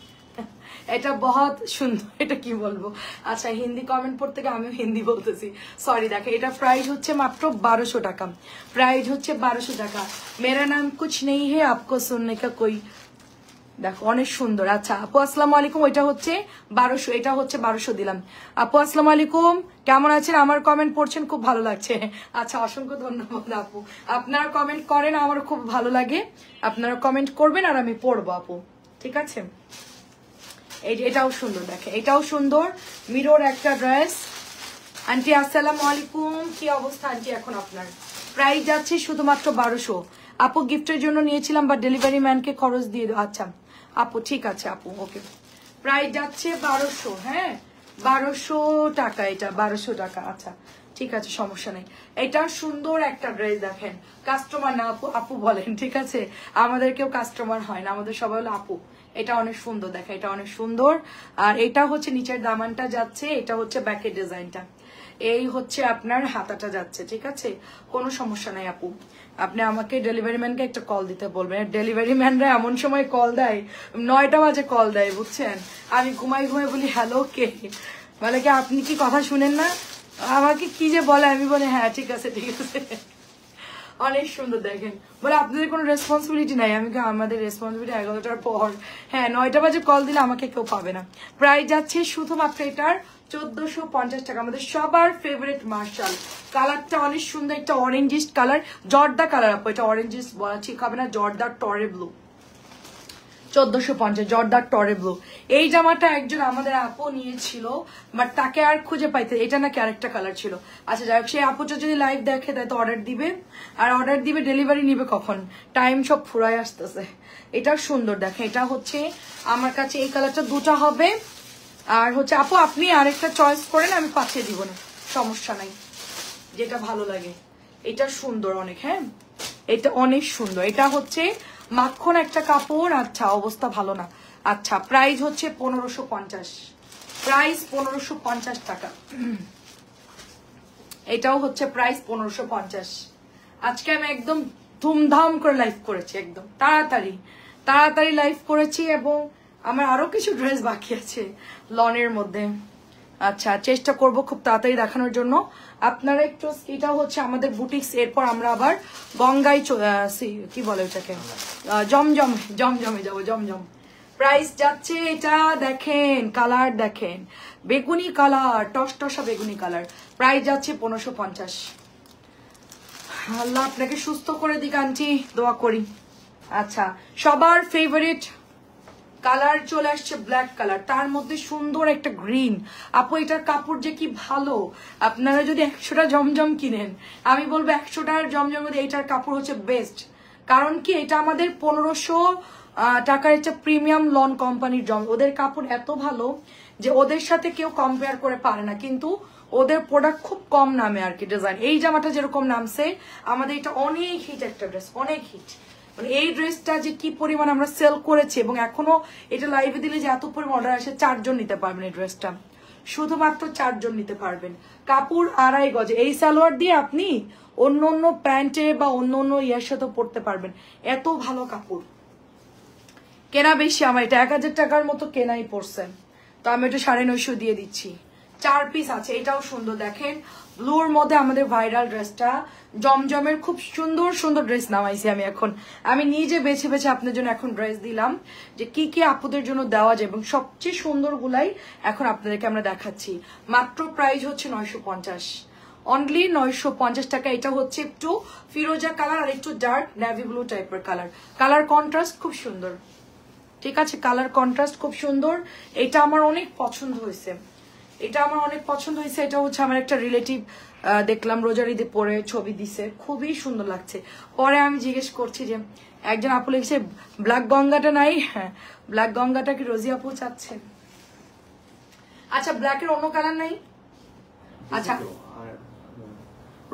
এটা বহুত সুন্দর, এটা কি বলবো। আচ্ছা হিন্দি কমেন্ট পড়তে গিয়ে আমিও হিন্দি বলতেছি, সরি। দেখে এটা প্রাইস হচ্ছে মাত্র 1200 টাকা। প্রাইস হচ্ছে 1200 টাকা। মেরা নাম কুছ নেই হে আপকো সুননে কা কোই। দেখো অনেক সুন্দর। আচ্ছা আপু আসসালামু আলাইকুম। ওইটা হচ্ছে 1200, এটা হচ্ছে 1200 দিলাম। আপু আসসালামু আলাইকুম, কেমন আছেন? আমার কমেন্ট পড়ছেন, খুব ভালো লাগছে। আচ্ছা অসংখ্য ধন্যবাদ আপু, আপনারা কমেন্ট করেন, আমার খুব ভালো লাগে। আপনারা কমেন্ট করবেন আর আমি পড়বো আপু, ঠিক আছে। এই যে এটাও সুন্দর, দেখে এটাও সুন্দর, মিরর একটা ড্রেস। আন্টি আসসালামু আলাইকুম, কি অবস্থা আন্টি এখন আপনার? প্রাইস যাচ্ছে শুধুমাত্র 1200। আপু গিফটের জন্য নিয়েছিলাম বা ডেলিভারি ম্যানকে খরচ দিয়ে দাও। আচ্ছা আপু ঠিক আছে আপু, ওকে। প্রাইস যাচ্ছে 1200, হ্যাঁ 1200 টাকা, এটা 1200 টাকা। আচ্ছা ঠিক আছে, সমস্যা নেই। এটা সুন্দর একটা ড্রেস, দেখেন কাস্টমার না আপু, আপু বলেন, ঠিক আছে। আমাদের কেউ কাস্টমার হয় না, আমাদের সবাই হলো আপু। এটা অনেক সুন্দর, দেখে এটা অনেক সুন্দর। আর এটা হচ্ছে নিচের দামানটা যাচ্ছে, এটা হচ্ছে ব্যাকের ডিজাইনটা, এই হচ্ছে আপনার হাতাটা যাচ্ছে, ঠিক আছে। কোনো সমস্যা নাই আপু, আপনি আমাকে ডেলিভারি ম্যানকে একটা কল দিতে বলবেন। ডেলিভারি ম্যানরা এমন সময় কল দেয়, 9টা বাজে কল দেয়, বুঝছেন। আমি ঘুমাই বলি হ্যালো কে, বলে কি আপনি কি কথা শুনেন না, আমাকে কি যে বলে, আমি বলি হ্যাঁ ঠিক আছে ঠিক আছে। অনেক সুন্দর, দেখেন বলে আপনাদের কোনো রেসপন্সিবিলিটি নাই। আমি আমাদের রেসপন্সিবিলিটি 11টার পর, হ্যাঁ 9টা বাজে কল দিলে আমাকে কেউ পাবে না। প্রাইস যাচ্ছে শুধুমাত্র এটার 1450 টাকা। আমাদের সবার ফেভারিট মার্শাল কালারটা অনেক সুন্দর, একটা অরেঞ্জিস কালার, জর্দা কালার আপু, এটা অরেঞ্জিস বলা ঠিক হবে না, জর্দা টরে ব্লু। 1450 জর্দার টরে ব্লু। এই জামাটা একজন আমাদের আপু নিয়েছিল, বাট তাকে আর খুঁজে পাইতে, এটা নাকি আরেকটা কালার ছিল। আচ্ছা যাই হোক, সেই আপুটা যদি লাইভ দেখে দেয় তো অর্ডার দিবে, আর অর্ডার দিবে ডেলিভারি নিবে কখন, টাইম সব ফুরাই আসতেছে। এটা সুন্দর, দেখে এটা হচ্ছে আমার কাছে এই কালারটা দুটা হবে, আর হচ্ছে আপু আপনি আরেকটা চয়েস করেন, আমি পাঠিয়ে দিব না, সমস্যা নাই, যেটা ভালো লাগে। এটা সুন্দর অনেক, হ্যাঁ এটা অনেক সুন্দর। এটা হচ্ছে মাখন একটা কাপড়। আচ্ছা অবস্থা ভালো না। আচ্ছা প্রাইস হচ্ছে 1550, প্রাইস 1550 টাকা। এটাও হচ্ছে প্রাইস 1550। আজকে আমি একদম ধুমধাম করে লাইভ করেছি, একদম তাড়াতাড়ি লাইভ করেছি, এবং আমার আরো কিছু ড্রেস বাকি আছে লনের মধ্যে। আচ্ছা চেষ্টা করব খুব তাড়াতাড়ি দেখানোর জন্য। আপনারা একটু, এটা হচ্ছে আমাদের বুটিক্স, এরপর আমরা আবার গঙ্গায় কি বলে ওটাকে, জমজমে যাবো, জমজম। প্রাইস যাচ্ছে, এটা দেখেন কালার দেখেন, বেগুনি কালার, টসটসা বেগুনি কালার। প্রাইস যাচ্ছে 1550। আল্লাহ আপনাকে সুস্থ করে দিক আন্টি, দোয়া করি। আচ্ছা সবার ফেভারিট কালার চলে আসছে ব্ল্যাক কালার, তার মধ্যে সুন্দর একটা গ্রিন। আপু এটার কাপড় যে কি ভালো, আপনারা যদি 100টা জমজম কিনেন, আমি বলবো 100টার জমজম মধ্যে এটার কাপড় হচ্ছে বেস্ট। কারণ কি এটা আমাদের 1500 টাকার একটা প্রিমিয়াম লন কোম্পানির জম, ওদের কাপড় এত ভালো যে ওদের সাথে কেউ কম্পেয়ার করে পারে না, কিন্তু ওদের প্রোডাক্ট খুব কম নামে আর কি ডিজাইন। এই জামাটা যেরকম নামছে, আমাদের এটা অনেক হিট একটা ড্রেস, অনেক হিট। মানে এই ড্রেসটা যে কি পরিমাণ আমরা সেল করেছি, এবং এখনো এটা লাইভে দিলে যে এত পরিমাণ অর্ডার আসে, 4 জন নিতে পারবেন এই ড্রেসটা, শুধুমাত্র 4 জন নিতে পারবেন। কাপড় 2.5 গজ, এই সালোয়ার দিয়ে আপনি অন্য অন্য প্যান্টে বা অন্য অন্য ইয়ার সাথে পরতে পারবেন, এত ভালো কাপড়। কেনা বেশি, আমার এটা 1000 টাকার মতো কেনাই পড়ছে, তো আমি এটা 950 দিয়ে দিচ্ছি। 4 পিস আছে, এটাও সুন্দর, দেখেন ব্লুর মধ্যে আমাদের ভাইরাল ড্রেসটা, জমজমের খুব সুন্দর সুন্দর ড্রেস নামাইছি আমি এখন। আমি নিজে বেছে বেছে আপনাদের জন্য এখন ড্রেস দিলাম, যে কি কি আপুদের জন্য দেওয়া যায়, এবং সবচেয়ে সুন্দর গুলাই এখন আপনাদেরকে আমরা দেখাচ্ছি। মাত্র প্রাইস হচ্ছে 950, অনলি 950 টাকা। এটা হচ্ছে একটু ফিরোজা কালার আর একটু ডার্ক নেভি ব্লু টাইপের কালার, কালার কন্ট্রাস্ট খুব সুন্দর, ঠিক আছে, কালার কন্ট্রাস্ট খুব সুন্দর। এটা আমার অনেক পছন্দ হয়েছে, এটা আমার অনেক পছন্দ হয়েছে। এটা হচ্ছে আমার একটা রিলেটিভ দেখলাম রোজারিতে পরে ছবি দিছে, খুবই সুন্দর লাগছে। পরে আমি জিজ্ঞেস করছি যে একজন আপু লিখছে ব্ল্যাক গঙ্গাটা নাই। হ্যাঁ, ব্ল্যাক গঙ্গাটা কি রোজি আপু চাচ্ছে? আচ্ছা, ব্ল্যাকের অন্য কালার নাই? আচ্ছা,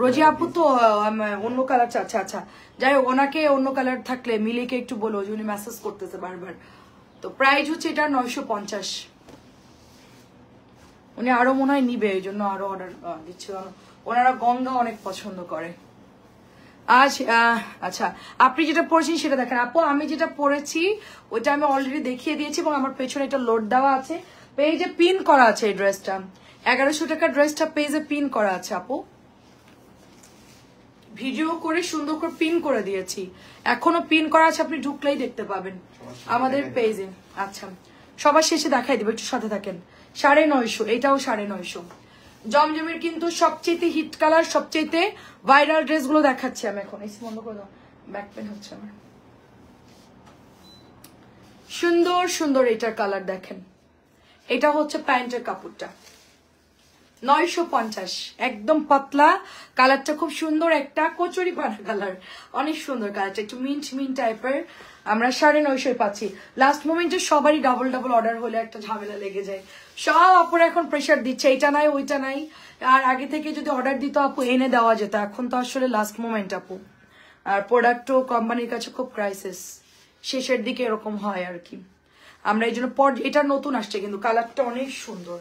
রোজি আপু তো অন্য কালার চাচ্ছে। আচ্ছা, যাই হোক, ওনাকে অন্য কালার থাকলে মিলিকে একটু বলো, যে উনি মেসেজ করতেছে বারবার। তো প্রাইস হচ্ছে এটা 950। উনি আরো মনে হয় নিবে, এই জন্য আরো অর্ডার দিচ্ছে। ওনারা গঙ্গা অনেক পছন্দ করে। আজ আচ্ছা, আপনি যেটা পরেছেন সেটা দেখেন আপু। আমি যেটা পরেছি ওইটা আমি অলরেডি দেখিয়ে দিয়েছি, এবং আমার পেছনে একটা লোড দেওয়া আছে, পেজে পিন করা আছে। এই ড্রেসটা 1100 টাকার ড্রেসটা পেজে পিন করা আছে আপু। ভিডিও করে সুন্দর করে পিন করে দিয়েছি, এখনো পিন করা আছে, আপনি ঢুকলেই দেখতে পাবেন আমাদের পেজে। আচ্ছা, সবার শেষে দেখাই দেবো, একটু সাথে থাকেন। 950, এটাও 950। জমজমের কিন্তু সবচেয়ে হিট কালার, সবচেয়ে ভাইরাল ড্রেসগুলো দেখাচ্ছি আমি এখন। এসি বন্ধ করে দাও, ব্যাক পেন হচ্ছে আমার। সুন্দর সুন্দর এটার কালার দেখেন। এটা হচ্ছে প্যান্টের কাপড়টা, 950, একদম পাতলা। কালারটা খুব সুন্দর, একটা কচুরি পানা কালার, অনেক সুন্দর কালারটা, একটু মিন্ট মিন্ট টাইপের। আমরা 950 পাচ্ছি। লাস্ট মোমেন্টে সবারই ডাবল ডাবল অর্ডার হলে একটা ঝামেলা লেগে যায়। সব আপুরা এখন প্রেশার দিচ্ছে, এইটা নাই ওইটা নাই। আর আগে থেকে যদি অর্ডার দিত আপু, এনে দেওয়া যেত। এখন তো আসলে লাস্ট মোমেন্ট আপু, আর প্রোডাক্টও কোম্পানির কাছে খুব ক্রাইসিস, শেষের দিকে এরকম হয় আর কি। আমরা এই জন্য এটা নতুন আসছে, কিন্তু কালারটা অনেক সুন্দর,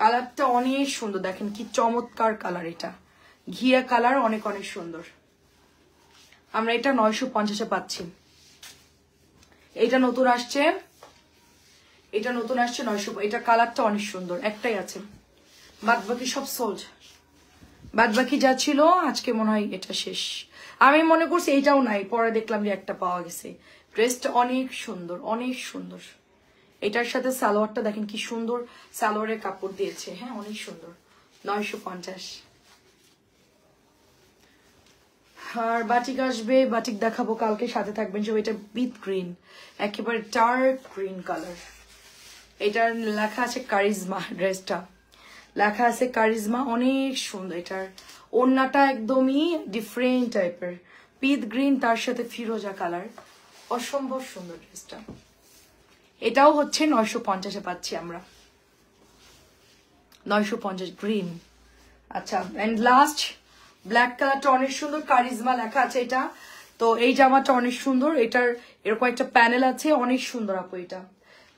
কালারটা অনেক সুন্দর। দেখেন কি চমৎকার কালার, এটা ঘিয়া কালার, অনেক অনেক সুন্দর। আমরা এটা 950-এ পাচ্ছি। এটা নতুন আসছে, এটা নতুন আসছে 900। এটা কালারটা অনেক সুন্দর, একটাই আছে, বাদ বাকি সব সোল্ড। বাদ বাকি যা ছিল আজকে মনে হয় এটা শেষ। আমি মনে করছি এইটাও নাই, পরে দেখলাম যে একটা পাওয়া গেছে। ড্রেসটা অনেক সুন্দর, অনেক সুন্দর। এটার সাথে সালোয়ারটা দেখেন কি সুন্দর, সালোয়ারের কাপড় দিয়েছে। হ্যাঁ, অনেক সুন্দর। 950। আর বাটিক আসবে, বাটিক দেখাবো কালকে, সাথে থাকবেন সব। এটা বিট গ্রিন, একেবারে ডার্ক গ্রিন কালার। এটার লেখা আছে কারিজমা, ড্রেসটা লেখা আছে কারিজমা, অনেক সুন্দর। এটার ওড়নাটা একদমই ডিফারেন্ট টাইপের, পিট গ্রিন তার সাথে ফিরোজা কালার, অসম্ভব সুন্দর ড্রেসটা। এটাও হচ্ছে 950-এ পাচ্ছি আমরা, 950 গ্রিন। আচ্ছা, এন্ড লাস্ট ব্ল্যাক কালারটা অনেক সুন্দর, কারিজমা লেখা আছে এটা। তো এই জামাটা অনেক সুন্দর, এটার এরকম একটা প্যানেল আছে, অনেক সুন্দর আপু এটা।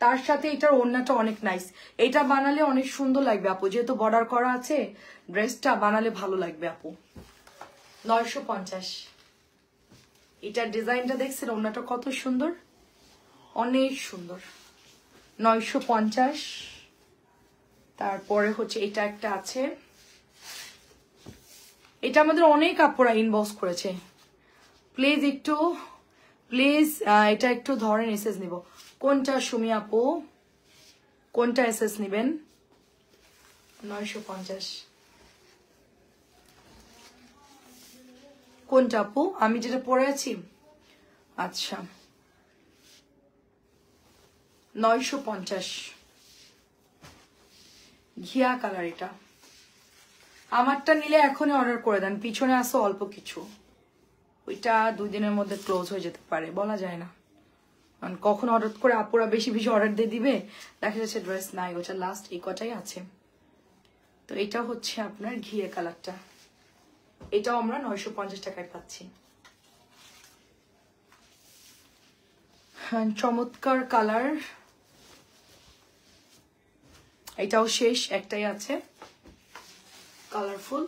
তার সাথে এটার ওড়নাটা অনেক নাইস। এটা বানালে অনেক সুন্দর লাগবে আপু, যেহেতু বর্ডার করা আছে, ড্রেসটা বানালে ভালো লাগবে আপু। 950। এটার ডিজাইনটা দেখছেন, ওড়নাটা কত সুন্দর, অনেক সুন্দর। 950। তারপরে হচ্ছে এটা একটা আছে, এটা আমাদের অনেক আপুরা ইনবক্স করেছে। প্লিজ একটু, প্লিজ এটা একটু ধরেন, এসএস নিব। কোনটা সুমি আপু, কোনটা এসএস নিবেন? 950। কোনটা আপু? আমি যেটা পরে আছি, আচ্ছা 950 ঘিয়া কালার। এটা আমারটা নিলে এখনই অর্ডার করে দেন, পিছনে আসো অল্প কিছু, ওইটা 2 দিনের মধ্যে ক্লোজ হয়ে যেতে পারে, বলা যায় না। কারণ কখন অর্ডার করে আপুরা বেশি বেশি অর্ডার দিয়ে দিবে, দেখা যাচ্ছে ড্রেস নাই, ওটা লাস্ট এই কটাই আছে। তো এটা হচ্ছে আপনার ঘিয়ে কালারটা, এটাও আমরা 950 টাকায় পাচ্ছি। চমৎকার কালার, এটাও শেষ, একটাই আছে, কালারফুল,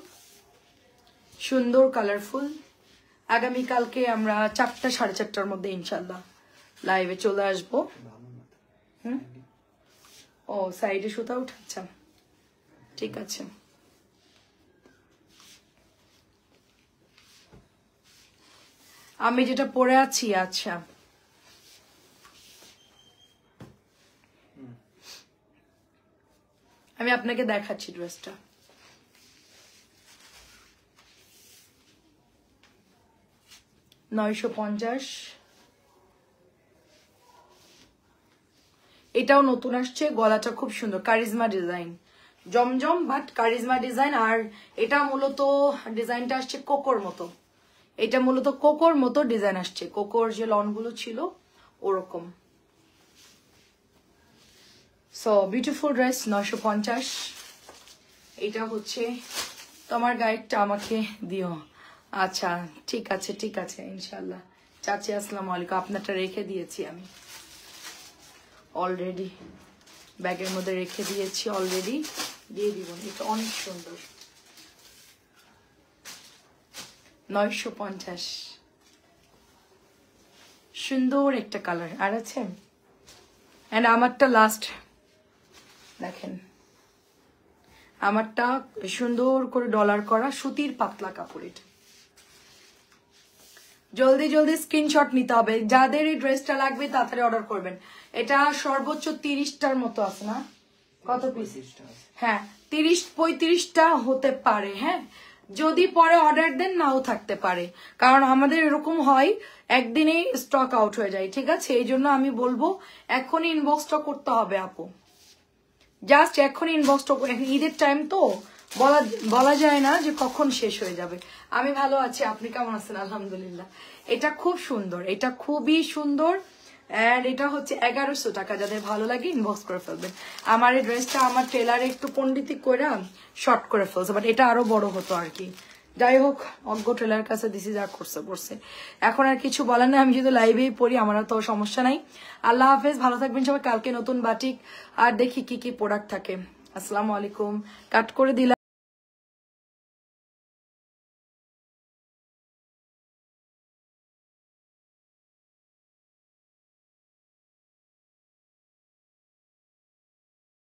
সুন্দর কালারফুল। আগামীকালকে আমরা 4টা 4:30টার মধ্যে ইনশাল্লাহ লাইভে চলে আসবো। ও সাইডে সুতা উঠাচ্ছা, ঠিক আছে। আমি যেটা পরে আছি, আচ্ছা আমি আপনাকে দেখাচ্ছি ড্রেসটা। $950। এটাও নতুন আসছে, গলাটা খুব সুন্দর, কারিজমা ডিজাইন, জমজম বাট কারিজমা ডিজাইন। আর এটা মূলত ডিজাইনটা আসছে কোকোর মতো, এটা মূলত কোকোর মতো ডিজাইন আসছে, কোকোর যে লনগুলো ছিল ওরকম। So beautiful dress 950। এটা হচ্ছে তোমার গাইডটা আমাকে দিও। আচ্ছা ঠিক আছে ঠিক আছে ইনশাল্লাহ। চাচি আসসালামু আলাইকুম, আপনারটা রেখে দিয়েছি আমি অলরেডি, ব্যাগের মধ্যে রেখে দিয়েছি অলরেডি, দিয়ে দিব। এটা অনেক সুন্দর 950, সুন্দর একটা কালার। আর আছে এন্ড আমারটা লাস্ট দেখেন, আমারটা সুন্দর করে ডলার করা সুতির পাতলা কাপড়। এটা জলদি জলদি স্ক্রিনশট নিতে হবে, যাদের এই ড্রেসটা লাগবে তাড়াতাড়ি অর্ডার করবেন। এটা সর্বোচ্চ 30টার মতো আছে না, কত পিস? হ্যাঁ 30-35টা হতে পারে। হ্যাঁ যদি পরে অর্ডার দেন নাও থাকতে পারে, কারণ আমাদের এরকম হয় একদিনেই স্টক আউট হয়ে যায়। ঠিক আছে, এই জন্য আমি বলবো এখনই ইনবক্সটা করতে হবে আপু, জাস্ট এখনই ইনবক্সটা। ঈদের টাইম তো বলা যায় না যে কখন শেষ হয়ে যাবে। আমি ভালো আছি, আপনি কেমন আছেন? আলহামদুলিল্লাহ। এটা খুব সুন্দর, এটা খুবই সুন্দর। এন্ড এটা হচ্ছে 1100 টাকা। যাদের ভালো লাগে ইনবক্স করে ফেলবেন। আমার এই ড্রেসটা আমার টেলারে একটু পন্ডিতি করে শর্ট করে ফেলছে, বাট এটা আরো বড় হতো আর কি। যাই হোক, অজ্ঞ টেলার কাছে দিছি, যা করছে করছে, এখন আর কিছু বলার নেই। আমি যদি লাইভেই পড়ি আমার তো সমস্যা নাই। আল্লাহ হাফেজ, ভালো থাকবেন সবাই। কালকে নতুন বাটিক আর দেখি কি কি প্রোডাক্ট থাকে। আসসালামু আলাইকুম। কাট করে দিলাম।